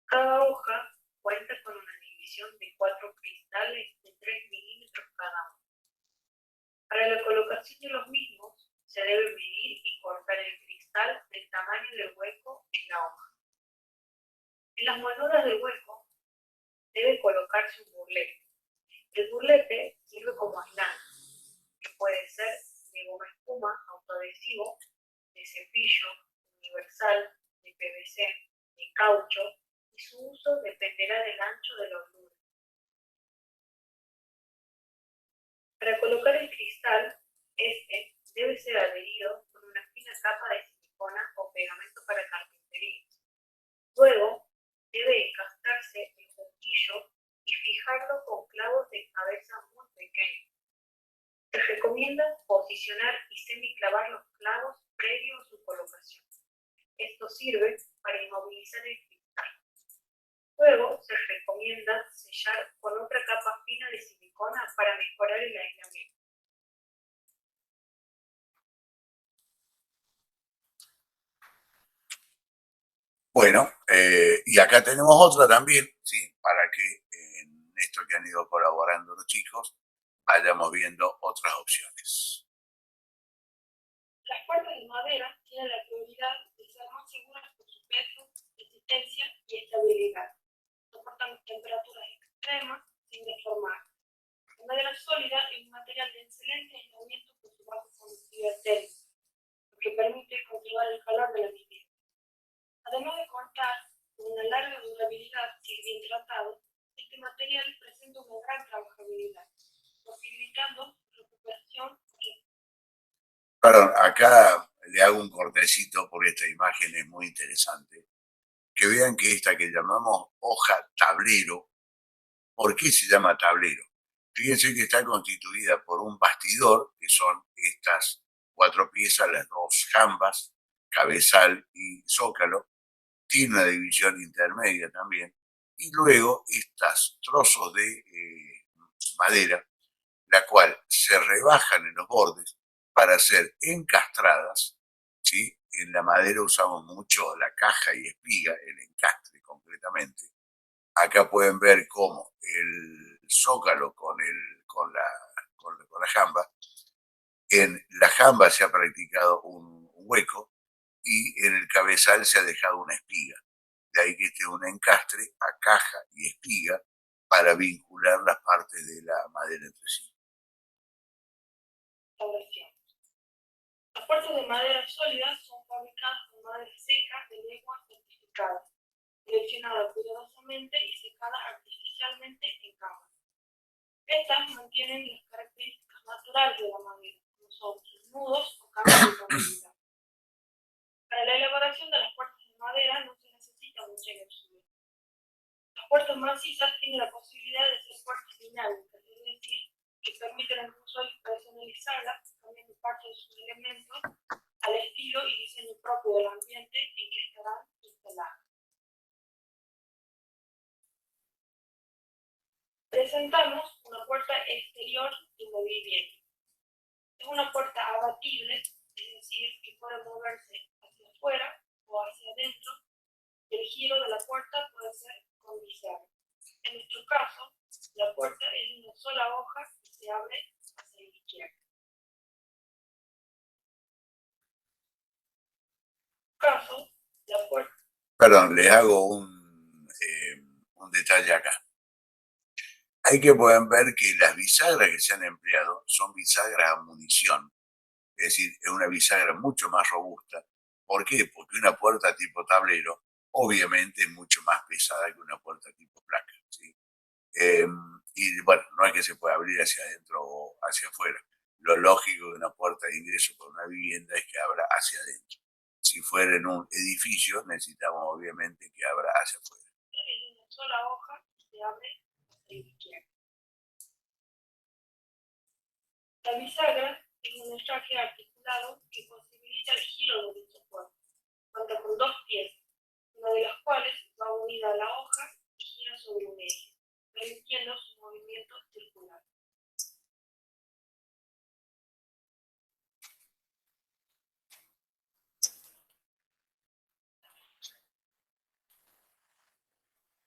Cada hoja cuenta con una división de 4 cristales de 3 milímetros cada uno. Para la colocación de los mismos, se debe medir y cortar el cristal del tamaño del hueco en la hoja. En las molduras del hueco debe colocarse un burlete. El burlete sirve como aislante, que puede ser de goma espuma, autoadhesivo, de cepillo, universal, de PVC, de caucho, y su uso dependerá del ancho de la holdura. Para colocar el cristal, este debe ser adherido con una fina capa de silicona o pegamento para carpintería. Luego, debe encastarse el junquillo y fijarlo con clavos de cabeza muy pequeños. Se recomienda posicionar y semiclavar los clavos previo a su colocación. Esto sirve para inmovilizar el cristal. Luego se recomienda sellar con otra capa fina de silicona para mejorar el aislamiento. Bueno, y acá tenemos otra también, ¿sí? Para que en esto que han ido colaborando los chicos, vayamos viendo otras opciones. Las puertas de madera tienen la prioridad de ser más seguras por su peso, resistencia y estabilidad. Soportan temperaturas extremas sin deformar. La madera sólida es un material de excelente aislamiento por su baja conductividad térmica, lo que permite controlar el calor de la vivienda. Además de contar con una larga durabilidad si bien tratado, este material presenta una gran trabajabilidad, posibilitando recuperación. Perdón, acá le hago un cortecito porque esta imagen es muy interesante. Que vean que esta que llamamos hoja tablero, ¿por qué se llama tablero? Fíjense que está constituida por un bastidor, que son estas 4 piezas, las 2 jambas, cabezal y zócalo. Tiene una división intermedia también. Y luego estos trozos de madera, la cual se rebajan en los bordes para ser encastradas, ¿sí? En la madera usamos mucho la caja y espiga, el encastre concretamente. Acá pueden ver cómo el zócalo con la jamba, en la jamba se ha practicado un hueco y en el cabezal se ha dejado una espiga. De ahí que este es un encastre a caja y espiga para vincular las partes de la madera entre sí. Las puertas de madera sólida son fabricadas con madera seca de legua certificada, seleccionada cuidadosamente y secada artificialmente en cámara. Estas mantienen las características naturales de la madera, como son sus nudos o cambios de tonalidad. Para la elaboración de las puertas de madera no se necesita mucha energía. Las puertas macizas tienen la posibilidad de ser puertas dinámicas, es decir, que permiten al usuario personalizarlas, cambiando parte de sus elementos al estilo y diseño propio del ambiente en que estarán instaladas. Presentamos una puerta exterior de una vivienda. Es una puerta abatible, es decir, que puede moverse hacia afuera o hacia adentro. El giro de la puerta puede ser con bisagra. En nuestro caso, la puerta es de una sola hoja y se abre hacia la izquierda. En nuestro caso, la puerta... Perdón, les hago un detalle acá. Hay que pueden ver que las bisagras que se han empleado son bisagras a munición, es decir, es una bisagra mucho más robusta. ¿Por qué? Porque una puerta tipo tablero obviamente es mucho más pesada que una puerta tipo placa, ¿sí? Y bueno, no es que se pueda abrir hacia adentro o hacia afuera. Lo lógico de una puerta de ingreso por una vivienda es que abra hacia adentro. Si fuera en un edificio, necesitamos obviamente que abra hacia afuera. En una sola hoja se abre hacia la izquierda. La bisagra es un encaje articulado que posibilita el giro de dicha puerta. Cuenta con 2 piezas, una de las cuales va unida a la hoja y gira sobre un eje, permitiendo su movimiento circular.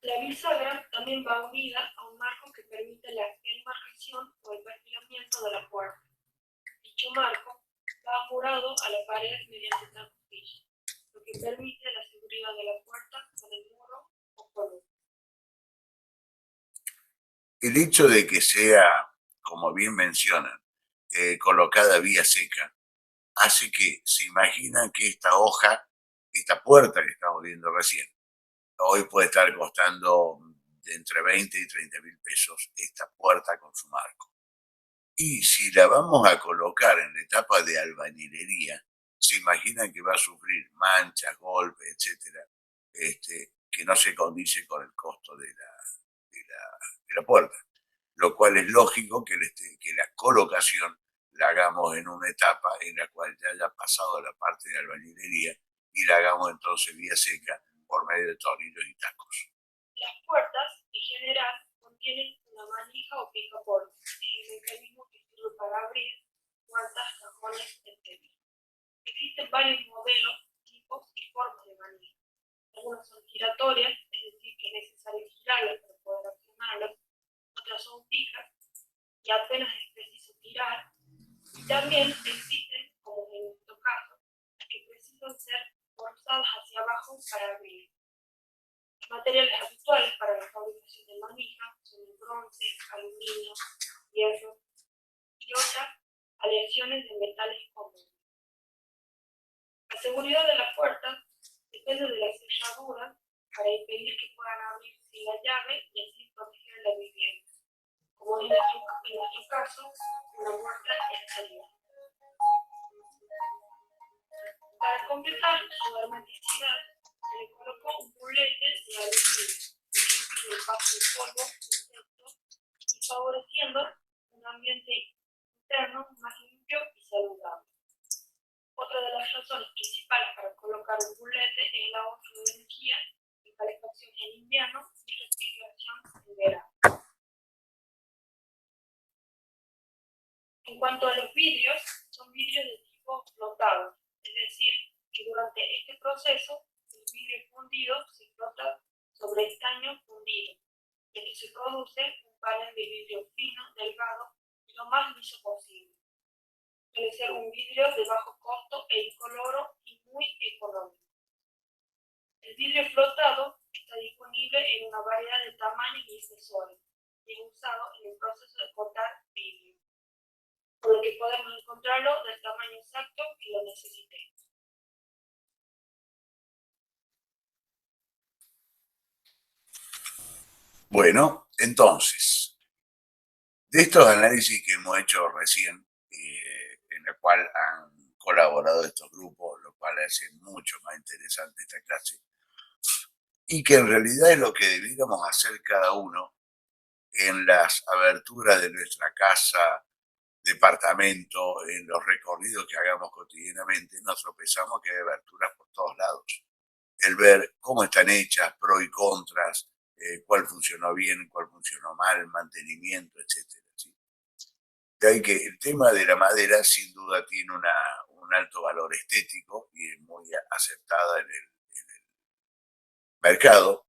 La bisagra también va unida a un marco que permite la enmarcación o el perfilamiento de la puerta. Dicho marco va amurado a la pared mediante una costilla, lo que permite la seguridad de la puerta con el muro o columna. El hecho de que sea, como bien mencionan, colocada vía seca, hace que se imaginan que esta hoja, esta puerta que estamos viendo recién, hoy puede estar costando de entre 20 y 30 mil pesos esta puerta con su marco. Y si la vamos a colocar en la etapa de albañilería, se imaginan que va a sufrir manchas, golpes, etcétera, que no se condice con el costo de la puerta. Lo cual es lógico que la colocación la hagamos en una etapa en la cual ya haya pasado la parte de albañilería y la hagamos entonces vía seca por medio de tornillos y tacos. Las puertas, en general, contienen una manija o picaporte, es el mecanismo que sirve para abrir puertas, cajones, etc. Existen varios modelos, tipos y formas de manija. Algunas son giratorias, es decir, que es necesario girarlas para poder accionarlas. Otras son fijas, y apenas es preciso tirar. Y también existen, como en nuestro caso, las que precisan ser forzadas hacia abajo para abrir. Los materiales habituales para la fabricación de manija son el bronce, aluminio, hierro y otras aleaciones de metales comunes. La seguridad de la puerta depende de la cerradura para impedir que puedan abrir sin la llave y así proteger la vivienda, como en nuestro caso, una puerta en salida. Para completar su hermeticidad, se le colocó un bulete de aluminio que impide el paso de polvo, insectos y favoreciendo un ambiente interno más limpio y saludable. Otra de las razones principales para colocar un bulete es el ahorro de energía y calefacción en invierno y refrigeración en verano. En cuanto a los vidrios, son vidrios de tipo flotado, es decir, que durante este proceso el vidrio fundido se flota sobre estaño fundido, de que se produce un panel de vidrio fino, delgado y lo más liso posible. Suele ser un vidrio de bajo costo e incoloro y muy económico. El vidrio flotado está disponible en una variedad de tamaños y espesores y es usado en el proceso de cortar vidrio, por lo que podemos encontrarlo del tamaño exacto que lo necesitemos. Bueno, entonces, de estos análisis que hemos hecho recién, en el cual han colaborado estos grupos, lo cual hace mucho más interesante esta clase, y que en realidad es lo que debiéramos hacer cada uno en las aberturas de nuestra casa, departamento, en los recorridos que hagamos cotidianamente, nos tropezamos que hay aberturas por todos lados. El ver cómo están hechas, pros y contras, cuál funcionó bien, cuál funcionó mal, mantenimiento, etcétera. ¿Sí? De ahí que el tema de la madera sin duda tiene un alto valor estético y es muy aceptada en el mercado.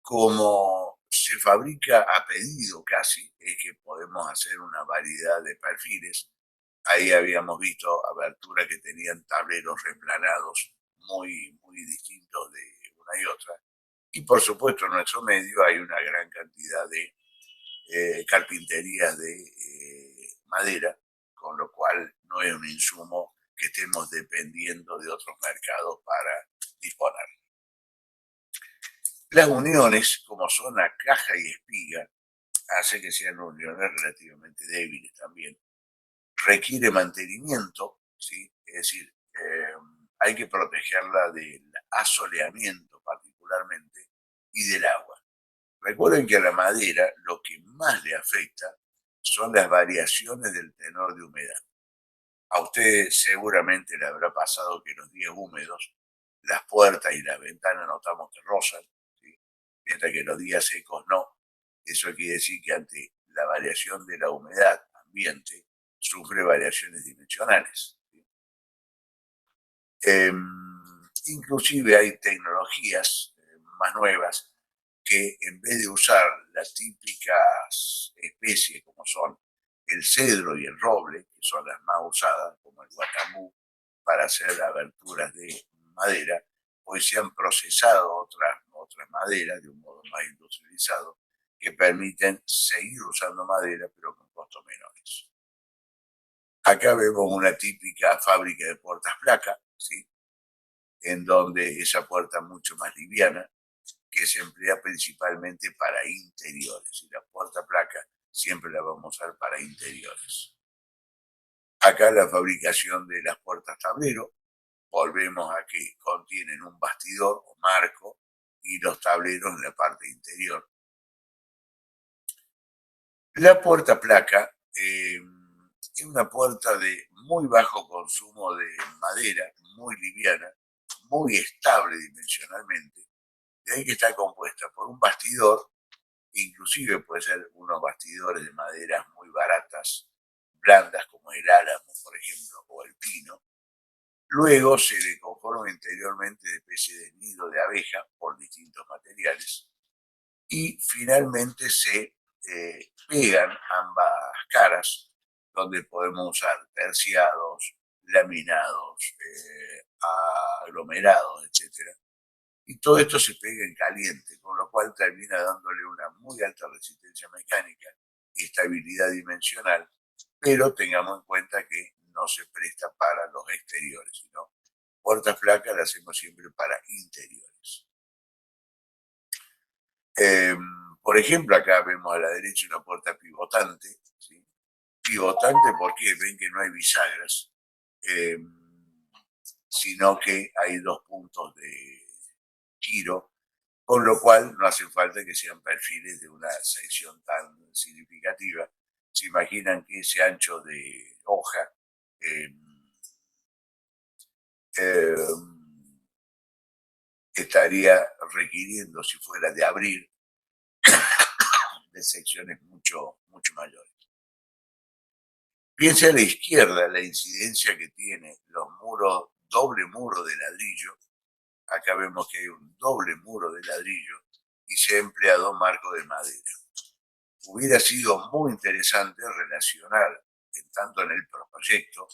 Como se fabrica a pedido casi, es que podemos hacer una variedad de perfiles. Ahí habíamos visto aberturas que tenían tableros replanados muy, muy distintos de una y otra. Y por supuesto en nuestro medio hay una gran cantidad de carpinterías de madera, con lo cual no es un insumo que estemos dependiendo de otros mercados para disponer. Las uniones, como son la caja y espiga, hace que sean uniones relativamente débiles también. Requiere mantenimiento, ¿sí? Es decir, hay que protegerla del asoleamiento particularmente y del agua. Recuerden que a la madera lo que más le afecta son las variaciones del tenor de humedad. A ustedes seguramente le habrá pasado que en los días húmedos las puertas y las ventanas notamos que rozan, ¿sí? Mientras que en los días secos no. Eso quiere decir que ante la variación de la humedad ambiente sufre variaciones dimensionales. Inclusive hay tecnologías más nuevas que en vez de usar las típicas especies como son el cedro y el roble, que son las más usadas, como el guacamú, para hacer aberturas de madera, hoy se han procesado otras maderas de un modo más industrializado que permiten seguir usando madera pero con costos menores. Acá vemos una típica fábrica de puertas placa, ¿sí? En donde esa puerta mucho más liviana, que se emplea principalmente para interiores. Y la puerta placa siempre la vamos a usar para interiores. Acá la fabricación de las puertas tablero, volvemos a que contienen un bastidor o marco y los tableros en la parte interior. La puerta placa es una puerta de muy bajo consumo de madera, muy liviana, muy estable dimensionalmente. De ahí que está compuesta por un bastidor, inclusive puede ser unos bastidores de maderas muy baratas, blandas como el álamo, por ejemplo, o el pino. Luego se le conforma interiormente de especie de nido de abeja por distintos materiales y finalmente se pegan ambas caras, donde podemos usar terciados, laminados, aglomerados, etc. Y todo esto se pega en caliente, con lo cual termina dándole una muy alta resistencia mecánica y estabilidad dimensional, pero tengamos en cuenta que no se presta para los exteriores, sino puertas flacas las hacemos siempre para interiores. Por ejemplo, acá vemos a la derecha una puerta pivotante, ¿sí? Pivotante porque ven que no hay bisagras, sino que hay dos puntos de giro, con lo cual no hace falta que sean perfiles de una sección tan significativa. Se imaginan que ese ancho de hoja estaría requiriendo, si fuera de abrir, de secciones mucho mayores. Piense a la izquierda la incidencia que tiene los muros, doble muro de ladrillo. Acá vemos que hay un doble muro de ladrillo y se ha empleado marco de madera. Hubiera sido muy interesante relacionar, tanto en el proyecto,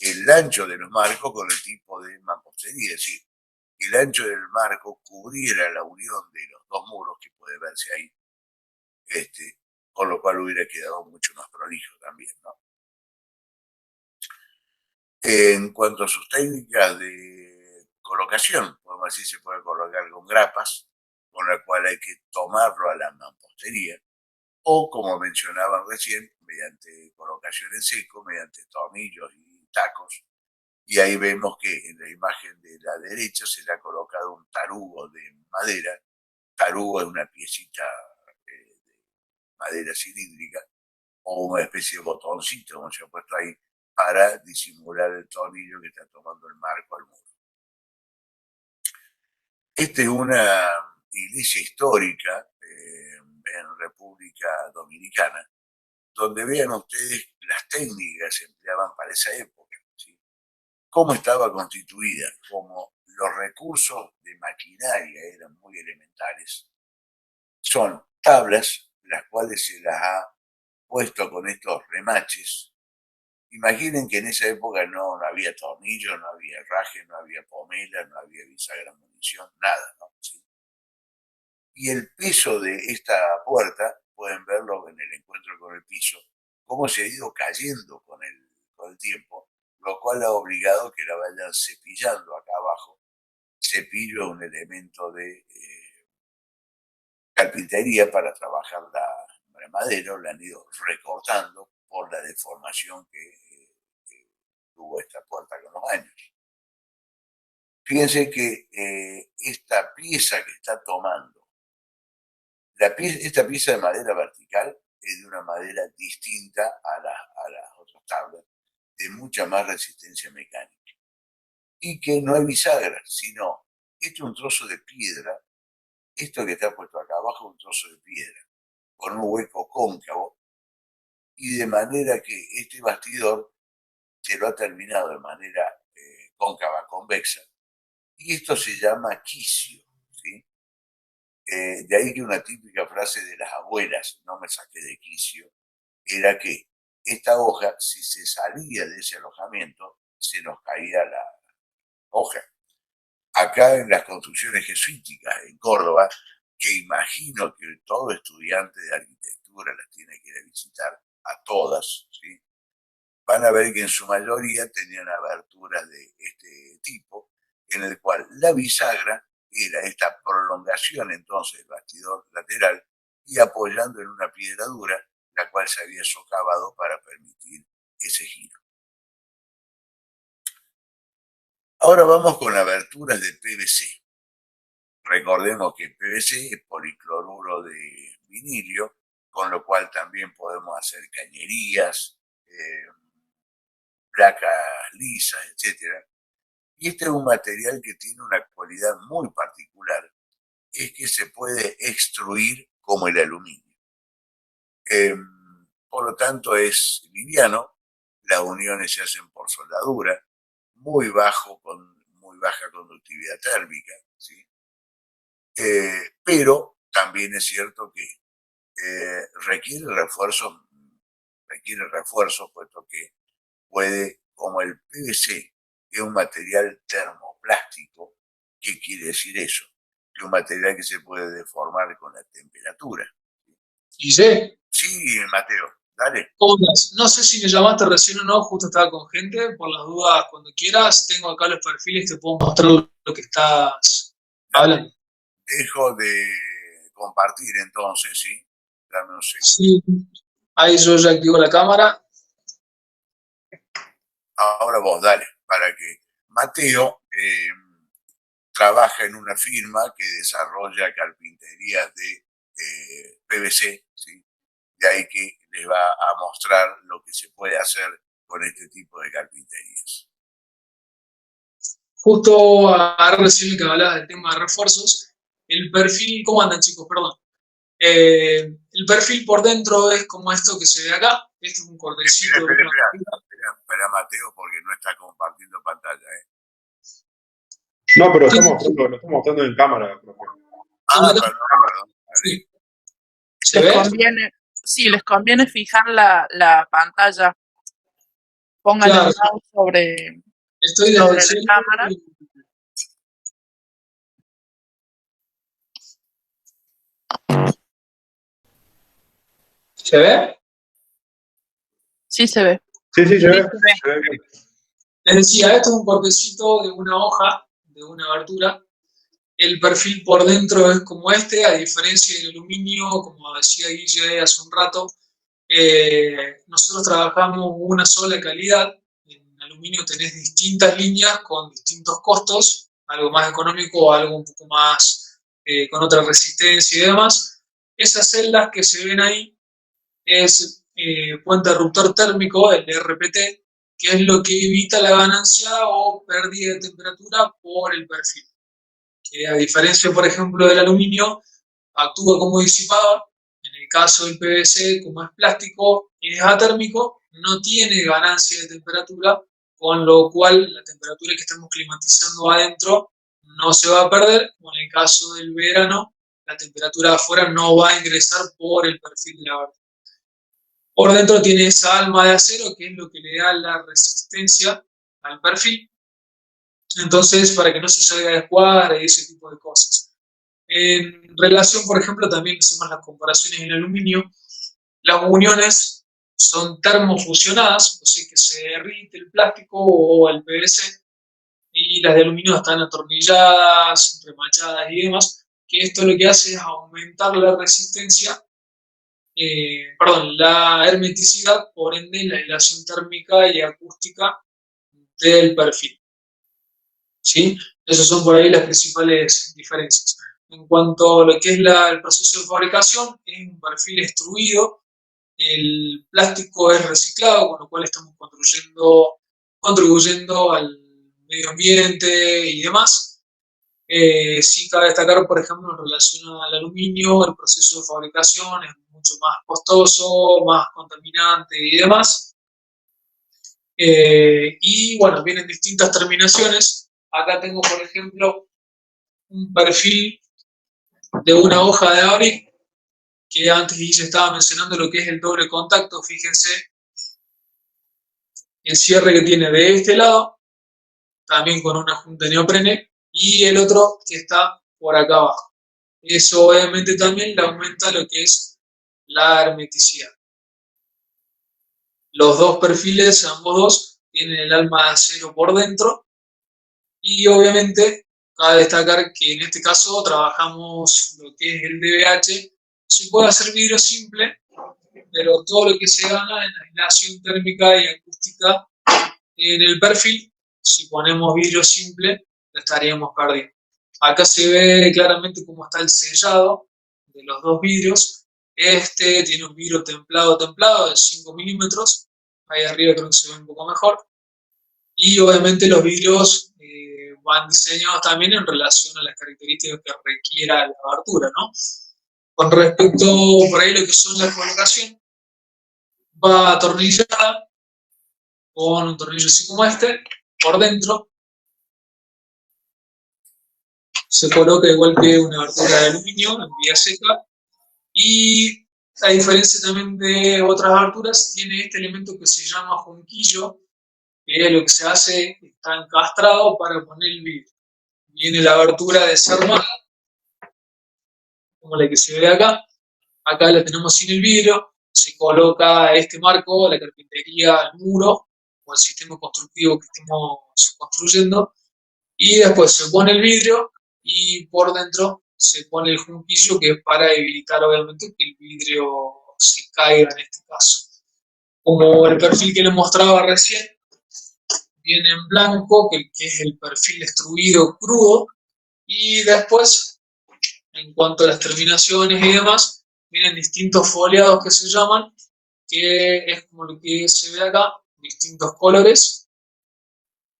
el ancho de los marcos con el tipo de mampostería, es decir, que el ancho del marco cubriera la unión de los dos muros, que puede verse ahí, con lo cual hubiera quedado mucho más prolijo también, ¿no? En cuanto a sus técnicas de colocación, podemos decir, se puede colocar con grapas, con la cual hay que tomarlo a la mampostería, o como mencionaban recién, mediante colocación en seco, mediante tornillos y tacos. Y ahí vemos que en la imagen de la derecha se le ha colocado un tarugo de madera. Tarugo es una piecita de madera cilíndrica o una especie de botoncito, como se ha puesto ahí, para disimular el tornillo que está tomando el marco al muro. Esta es una iglesia histórica en República Dominicana, donde vean ustedes las técnicas que se empleaban para esa época, ¿sí? Cómo estaba constituida, cómo los recursos de maquinaria eran muy elementales. Son tablas, las cuales se las ha puesto con estos remaches. Imaginen que en esa época no había tornillos, no había herraje, no había pomela, no había bisagra, munición, nada, ¿no? ¿Sí? Y el peso de esta puerta, pueden verlo en el encuentro con el piso, cómo se ha ido cayendo con el tiempo, lo cual ha obligado que la vayan cepillando acá abajo. Cepillo es un elemento de carpintería para trabajar la madera, la han ido recortando por la deformación que tuvo esta puerta con los años. Fíjense que esta pieza que está tomando, esta pieza de madera vertical es de una madera distinta a las otras tablas, de mucha más resistencia mecánica. Y que no hay bisagras, sino esto es un trozo de piedra, esto que está puesto acá abajo es un trozo de piedra, con un hueco cóncavo, y de manera que este bastidor se lo ha terminado de manera cóncava, convexa, y esto se llama quicio, ¿sí? De ahí que una típica frase de las abuelas, no me saqué de quicio, era que esta hoja, si se salía de ese alojamiento, se nos caía la hoja. Acá en las construcciones jesuíticas en Córdoba, que imagino que todo estudiante de arquitectura las tiene que ir a visitar, a todas, ¿sí? Van a ver que en su mayoría tenían aberturas de este tipo, en el cual la bisagra era esta prolongación entonces del bastidor lateral y apoyando en una piedra dura, la cual se había socavado para permitir ese giro. Ahora vamos con aberturas de PVC. Recordemos que PVC es policloruro de vinilio, con lo cual también podemos hacer cañerías, placas lisas, etc. Y este es un material que tiene una cualidad muy particular, es que se puede extruir como el aluminio. Por lo tanto es liviano, las uniones se hacen por soldadura, muy baja conductividad térmica, ¿sí? Pero también es cierto que requiere refuerzo, puesto que puede, como el PVC es un material termoplástico. ¿Qué quiere decir eso? Que un material que se puede deformar con la temperatura. Guille, Sí, Mateo, dale. ¿cómo andás? No sé si me llamaste recién o no, justo estaba con gente, por las dudas, cuando quieras, tengo acá los perfiles, te puedo mostrar lo que estás hablando. Dejo de compartir entonces, ¿sí? Dame un segundo. Sí, ahí yo ya activo la cámara. Ahora vos, dale, para que Mateo trabaja en una firma que desarrolla carpinterías de PVC, ¿sí? De ahí que les va a mostrar lo que se puede hacer con este tipo de carpinterías. Justo recién que hablabas del tema de refuerzos, el perfil, ¿cómo andan chicos? Perdón. El perfil por dentro es como esto que se ve acá. Este es un cortecito. Espera, Mateo, porque no está compartiendo pantalla, ¿eh? No, pero lo estamos mostrando en cámara, profe. Perdón. Sí. ¿Se ve? Les conviene fijar la pantalla. Pónganle Claro. el mouse sobre Estoy la desde el cámara. ¿Se ve? Sí se ve. Sí, se ve. Les decía, esto es un cortecito de una hoja, de una abertura. El perfil por dentro es como este, a diferencia del aluminio, como decía Guille hace un rato, nosotros trabajamos una sola calidad. En aluminio tenés distintas líneas con distintos costos, algo más económico, algo un poco más con otra resistencia y demás. Esas celdas que se ven ahí es puente interruptor térmico, el RPT, que es lo que evita la ganancia o pérdida de temperatura por el perfil. Que a diferencia, por ejemplo, del aluminio, actúa como disipador. En el caso del PVC, como es plástico, es atérmico, no tiene ganancia de temperatura, con lo cual la temperatura que estamos climatizando adentro no se va a perder, o en el caso del verano, la temperatura de afuera no va a ingresar por el perfil de la abertura. Por dentro tiene esa alma de acero, que es lo que le da la resistencia al perfil. Entonces, para que no se salga de escuadra y ese tipo de cosas. En relación, por ejemplo, también hacemos las comparaciones en aluminio. Las uniones son termofusionadas, o sea que se derrite el plástico o el PVC, y las de aluminio están atornilladas, remachadas y demás, que esto lo que hace es aumentar la resistencia, la hermeticidad, por ende la aislación térmica y acústica del perfil. ¿Sí? Esas son por ahí las principales diferencias. En cuanto a lo que es el proceso de fabricación, es un perfil extruido, el plástico es reciclado, con lo cual estamos contribuyendo al medio ambiente y demás. Sí cabe destacar, por ejemplo, en relación al aluminio, el proceso de fabricación es mucho más costoso, más contaminante y demás. Y bueno, vienen distintas terminaciones. Acá tengo, por ejemplo, un perfil de una hoja de abric, que antes Guille estaba mencionando lo que es el doble contacto. Fíjense el cierre que tiene de este lado, también con una junta de neoprene, y el otro que está por acá abajo. Eso obviamente también le aumenta lo que es la hermeticidad. Los dos perfiles, ambos dos, tienen el alma de acero por dentro, y obviamente cabe destacar que en este caso trabajamos lo que es el DBH. Se puede hacer vidrio simple, pero todo lo que se gana en la aislación térmica y acústica en el perfil, si ponemos vidrio simple, lo estaríamos perdiendo. Acá se ve claramente cómo está el sellado de los dos vidrios. Este tiene un vidrio templado de 5 milímetros. Ahí arriba creo que se ve un poco mejor. Y obviamente los vidrios van diseñados también en relación a las características que requiera la abertura, ¿no? Con respecto por ahí lo que son la colocación, va atornillada con un tornillo así como este, por dentro. Se coloca igual que una abertura de aluminio en vía seca. Y a diferencia también de otras aberturas, tiene este elemento que se llama junquillo, que lo que se hace está encastrado para poner el vidrio. Viene la abertura desarmada, como la que se ve acá. Acá la tenemos sin el vidrio, se coloca este marco, la carpintería al muro o el sistema constructivo que estemos construyendo, y después se pone el vidrio y por dentro se pone el junquillo, que es para evitar obviamente que el vidrio se caiga en este caso. Como el perfil que les mostraba recién, viene en blanco, que es el perfil destruido crudo, y después, en cuanto a las terminaciones y demás, vienen distintos foliados que se llaman, que es como lo que se ve acá, distintos colores,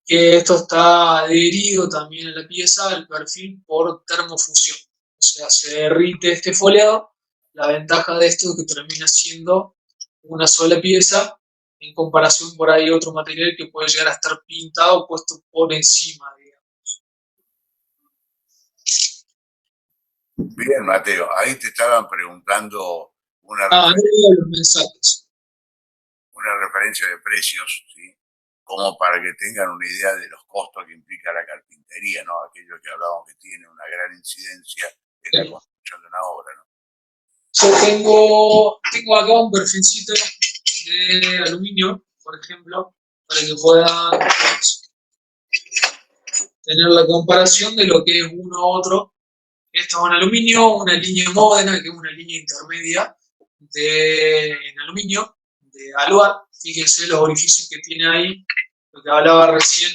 que esto está adherido también a la pieza, al perfil, por termofusión. O sea, se derrite este foliado. La ventaja de esto es que termina siendo una sola pieza, en comparación por ahí a otro material que puede llegar a estar pintado, puesto por encima, digamos. Bien, Mateo, ahí te estaban preguntando una, No leo los mensajes. una referencia de precios, ¿sí? Como para que tengan una idea de los costos que implica la carpintería, ¿no? Aquello que hablábamos que tiene una gran incidencia en la construcción de una obra, ¿no? Yo tengo acá un perfilcito de aluminio, por ejemplo, para que puedan tener la comparación de lo que es uno u otro. Esto es un aluminio, una línea Módena, que es una línea intermedia en aluminio, de aluar. Fíjense los orificios que tiene ahí, lo que hablaba recién,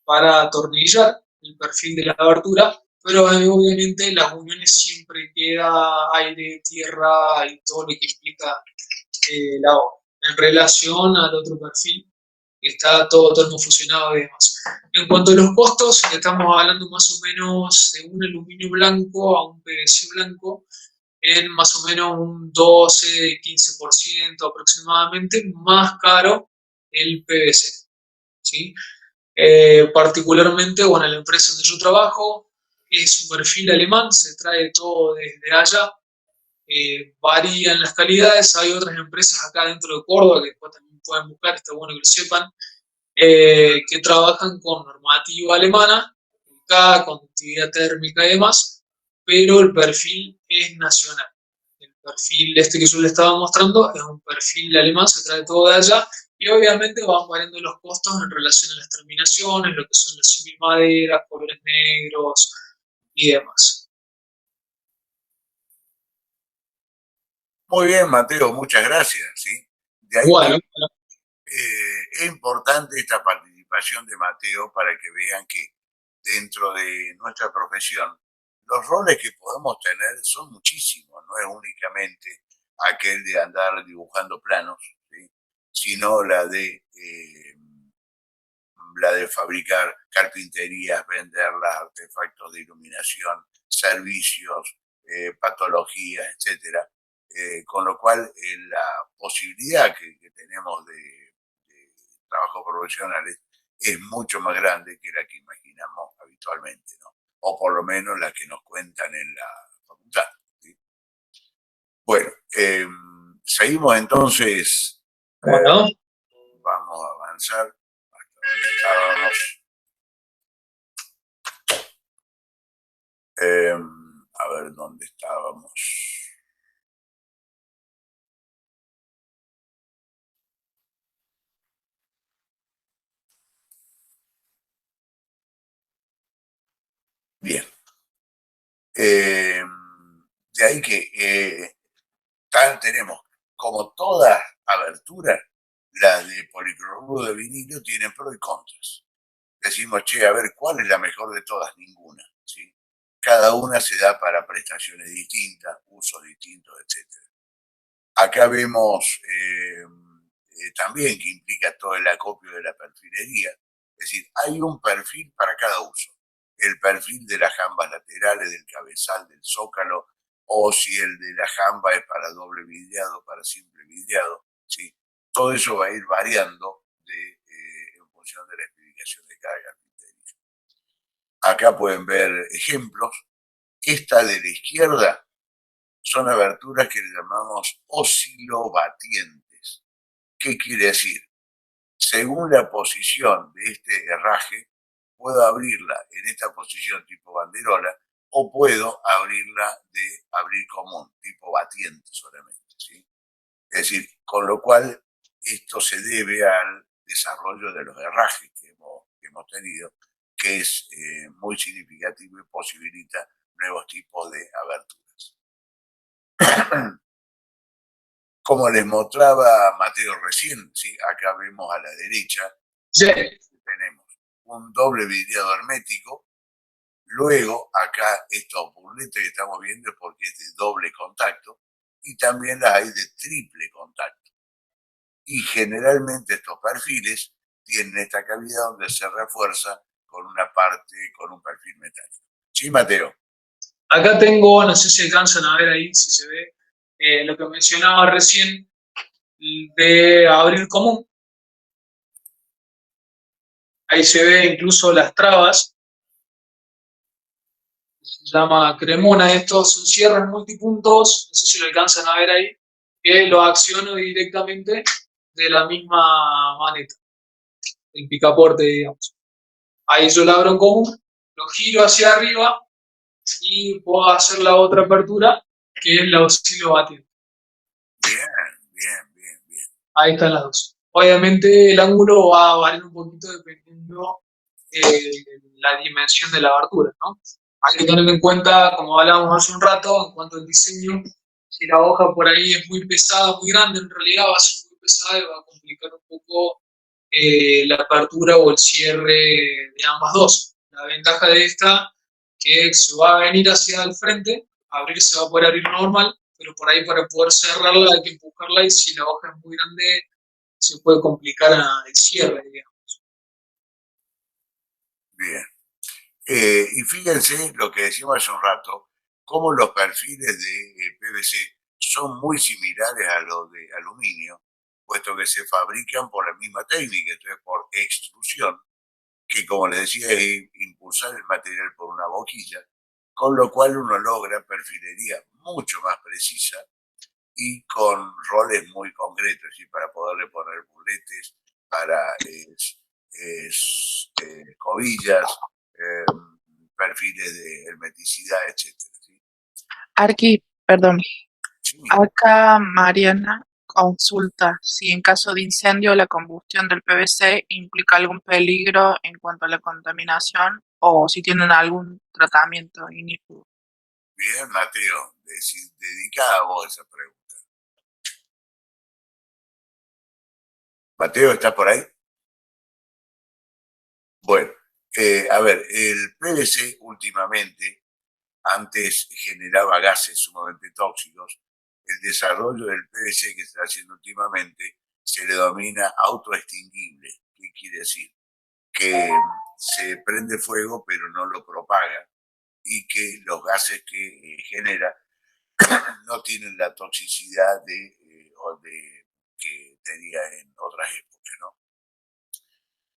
para atornillar el perfil de la abertura, pero obviamente las uniones siempre queda aire, tierra y todo lo que implica la obra, en relación al otro perfil, que está todo termofusionado y demás. En cuanto a los costos, estamos hablando más o menos de un aluminio blanco a un PVC blanco en más o menos un 12-15% aproximadamente, más caro el PVC, ¿sí? Particularmente, bueno, la empresa donde yo trabajo es un perfil alemán, se trae todo desde allá, varían las calidades. Hay otras empresas acá dentro de Córdoba que después también pueden buscar, está bueno que lo sepan, que trabajan con normativa alemana, cada conductividad térmica y demás, pero el perfil es nacional. El perfil este que yo le estaba mostrando es un perfil alemán, se trae todo de allá, y obviamente van variando los costos en relación a las terminaciones, lo que son las símil maderas, colores negros y demás. Muy bien, Mateo, muchas gracias, ¿sí? De ahí Bueno, es importante esta participación de Mateo para que vean que dentro de nuestra profesión los roles que podemos tener son muchísimos, no es únicamente aquel de andar dibujando planos, ¿sí? Sino la de fabricar carpinterías, venderlas, artefactos de iluminación, servicios, patologías, etcétera. Con lo cual, la posibilidad que tenemos de trabajo profesionales es mucho más grande que la que imaginamos habitualmente, ¿no? O por lo menos la que nos cuentan en la facultad, ¿sí? Bueno, seguimos entonces. bueno. Vamos a avanzar hasta donde estábamos. A ver dónde estábamos. Bien. De ahí que tenemos, como todas aberturas, las de policloruro de vinilo tienen pros y contras. Decimos, che, a ver, ¿cuál es la mejor de todas? Ninguna, ¿sí? Cada una se da para prestaciones distintas, usos distintos, etc. Acá vemos también que implica todo el acopio de la perfilería. Es decir, hay un perfil para cada uso. El perfil de las jambas laterales, del cabezal, del zócalo, o si el de la jamba es para doble vidriado, para simple vidriado, ¿sí? Todo eso va a ir variando en función de la especificación de cada carpintería. Acá pueden ver ejemplos. Esta de la izquierda son aberturas que le llamamos oscilobatientes. ¿Qué quiere decir? Según la posición de este herraje, puedo abrirla en esta posición tipo banderola o puedo abrirla de abrir común, tipo batiente solamente, ¿sí? Es decir, con lo cual esto se debe al desarrollo de los herrajes que hemos tenido, que es muy significativo y posibilita nuevos tipos de aberturas. Como les mostraba Mateo recién, ¿sí? Acá vemos a la derecha, Sí. tenemos un doble vidriado hermético. Luego, acá estos burletes que estamos viendo es porque es de doble contacto y también las hay de triple contacto. Y generalmente estos perfiles tienen esta cavidad donde se refuerza con una parte, con un perfil metálico. Sí, Mateo. Acá tengo, no sé si alcanzan a ver ahí, si se ve, lo que mencionaba recién de abrir común. Ahí se ve incluso las trabas. Se llama cremona. Estos son cierres multipuntos, no sé si lo alcanzan a ver ahí, que lo acciono directamente de la misma maneta, el picaporte, digamos. Ahí yo lo abro en común, lo giro hacia arriba y puedo hacer la otra apertura, que es la oscilobatiente. Bien. Ahí están las dos. Obviamente el ángulo va a variar un poquito dependiendo la dimensión de la abertura, ¿no? Hay que tener en cuenta, como hablábamos hace un rato, en cuanto al diseño, si la hoja por ahí es muy pesada, muy grande, en realidad va a ser muy pesada y va a complicar un poco la apertura o el cierre de ambas dos. La ventaja de esta que se va a venir hacia el frente, abrir se va a poder abrir normal, pero por ahí para poder cerrarla hay que empujarla y si la hoja es muy grande se puede complicar el cierre, digamos. Bien. Y fíjense lo que decíamos hace un rato, cómo los perfiles de PVC son muy similares a los de aluminio, puesto que se fabrican por la misma técnica, entonces por extrusión, que como les decía es impulsar el material por una boquilla, con lo cual uno logra perfilería mucho más precisa y con roles muy concretos, ¿sí? Para poderle poner buletes, para cobillas, perfiles de hermeticidad, etc. ¿Sí? Arqui, perdón. Sí. Acá Mariana consulta si en caso de incendio la combustión del PVC implica algún peligro en cuanto a la contaminación o si tienen algún tratamiento inicuo. Bien, Mateo, dedicada a vos esa pregunta. Mateo, ¿estás por ahí? Bueno, a ver, el PVC últimamente, antes generaba gases sumamente tóxicos. El desarrollo del PVC que se está haciendo últimamente se le denomina autoextinguible. ¿Qué quiere decir? Que se prende fuego pero no lo propaga y que los gases que genera no tienen la toxicidad que tenía en otras épocas, ¿no?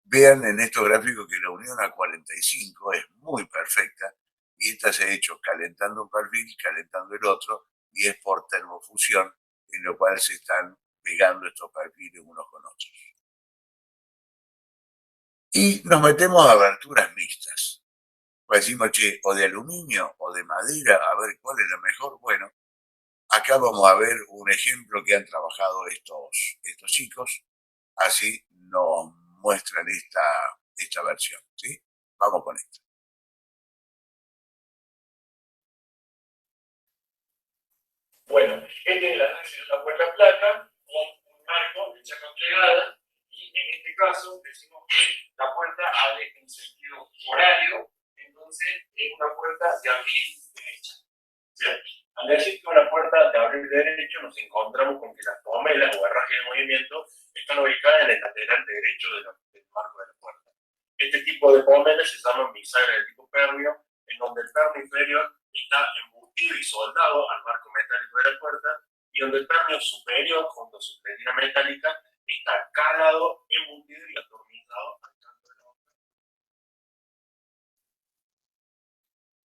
Vean en estos gráficos que la unión A45 es muy perfecta y esta se ha hecho calentando un perfil, calentando el otro, y es por termofusión, en lo cual se están pegando estos perfiles unos con otros. Y nos metemos a aberturas mixtas. Pues decimos, che, o de aluminio o de madera, a ver cuál es la mejor. Bueno, acá vamos a ver un ejemplo que han trabajado estos chicos, así nos muestran esta versión, ¿sí? Vamos con esto. Bueno, este es el análisis de una puerta plata con un marco de chapa plegada y en este caso decimos que la puerta abre en sentido horario, entonces es una puerta de abrir derecha. Bien. Al decir que una puerta de abrir derecho nos encontramos con que las pomelas o herrajes de movimiento están ubicadas en el lateral derecho del marco de la puerta. Este tipo de pomelas se llaman bisagras de tipo pernio, en donde el pernio inferior está embutido y soldado al marco metálico de la puerta y donde el pernio superior, junto a su pretina metálica, está calado, embutido y atornillado al canto de la puerta.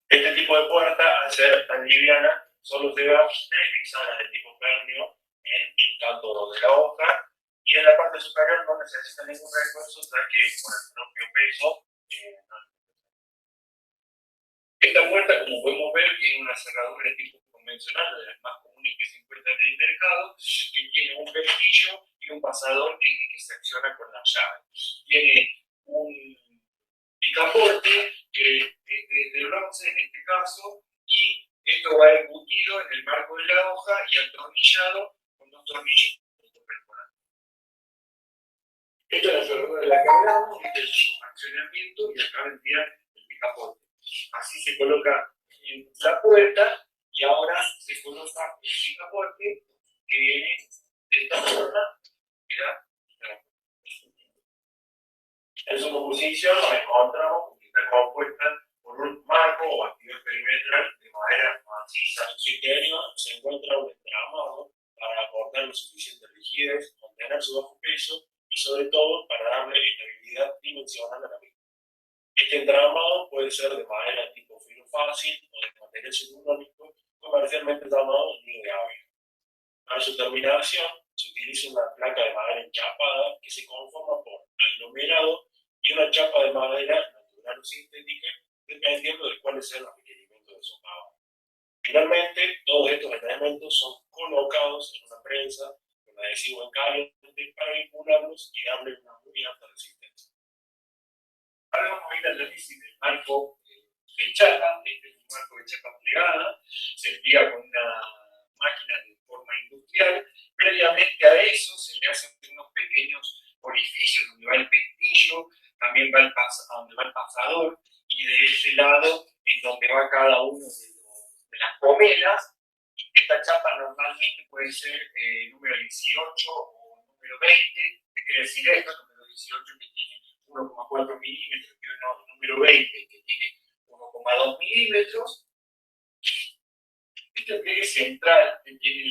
Este tipo de puerta, al ser tan liviana, solo lleva 3 bisanas de tipo pérmeo en el canto de la hoja, y en la parte superior no necesita ningún refuerzo, ya que por el propio peso no. Esta puerta, como podemos ver, tiene una cerradura de tipo convencional, de las más comunes que se encuentran en el mercado, que tiene un pestillo y un pasador que se acciona con la llave. Tiene un picaporte que es de bronce en este caso, y esto va embutido en el marco de la hoja y atornillado con 2 tornillos perforantes. Esta es la cerradura de la que hablamos, este es su accionamiento, y acá vendría el picaporte. Así se coloca en la puerta, y ahora se coloca el picaporte que viene de esta forma. En su composición nos encontramos que está compuesta por un marco o bastidor perimetral de madera maciza. En su interior se encuentra un entramado para aportar lo suficiente rigidez, contener su bajo peso y sobre todo para darle estabilidad dimensional a la misma. Este entramado puede ser de madera tipo filo fácil o de material celulónico, comercialmente llamado nido de ave. Para su terminación se utiliza una placa de madera enchapada que se conforma por aglomerado y una chapa de madera natural o sintética, dependiendo de cuáles sean los requerimientos de su pago. Finalmente, todos estos elementos son colocados en una prensa con adhesivo en caliente para vincularlos y darle una muy alta resistencia. Ahora vamos a ir al análisis del marco de chapa. Este es un marco de chapa plegada, se pliega con una máquina de forma industrial. Previamente a eso se le hacen unos pequeños orificios donde va el pestillo, también va donde va el pasador, y de ese lado en donde va cada uno de las pomelas. Esta chapa normalmente puede ser número 18 o número 20. ¿Qué quiere decir esto? Número 18 que tiene 1,4 milímetros y número 20 que tiene 1,2 milímetros. Este pliegue central que tiene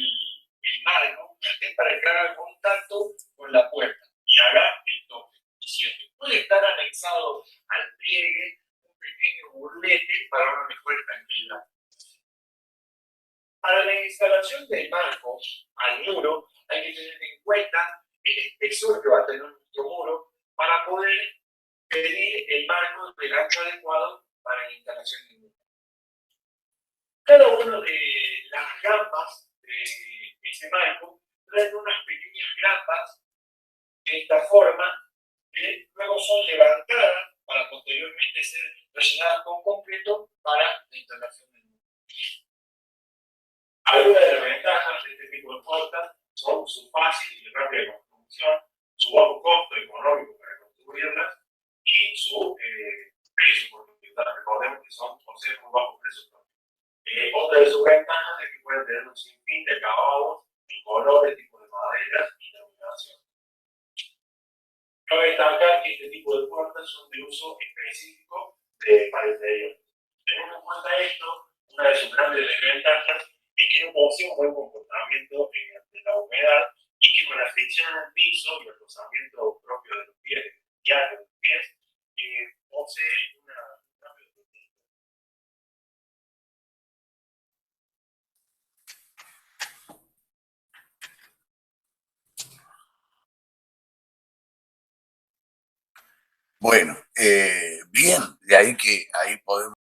el marco es para que haga contacto con la puerta y haga el toque. Puede estar anexado al pliegue un pequeño burlete para una mejor tranquilidad. Para la instalación del marco al muro hay que tener en cuenta el espesor que va a tener nuestro muro para poder pedir el marco del ancho adecuado para la instalación del muro. Cada una de las gambas de ese marco traen unas pequeñas grampas de esta forma, que luego son levantadas para posteriormente ser rellenadas con concreto para la instalación del muro. Algunas de las ventajas de este tipo de puertas son su fácil y rápida construcción, su bajo costo económico para construirlas y su precio, porque recordemos que son por ser muy bajos precios. Otra de sus ventajas es que pueden tener un sinfín de acabados en colores, tipos de maderas y iluminación. Cabe destacar que este tipo de puertas son de uso específico para el interior. Teniendo en cuenta esto, una de sus grandes desventajas es que no posee un buen comportamiento ante la humedad, y que con la fricción en el piso y el rozamiento propio de los pies, de los pies, posee una rápida protección. Bueno, bien, de ahí que ahí podemos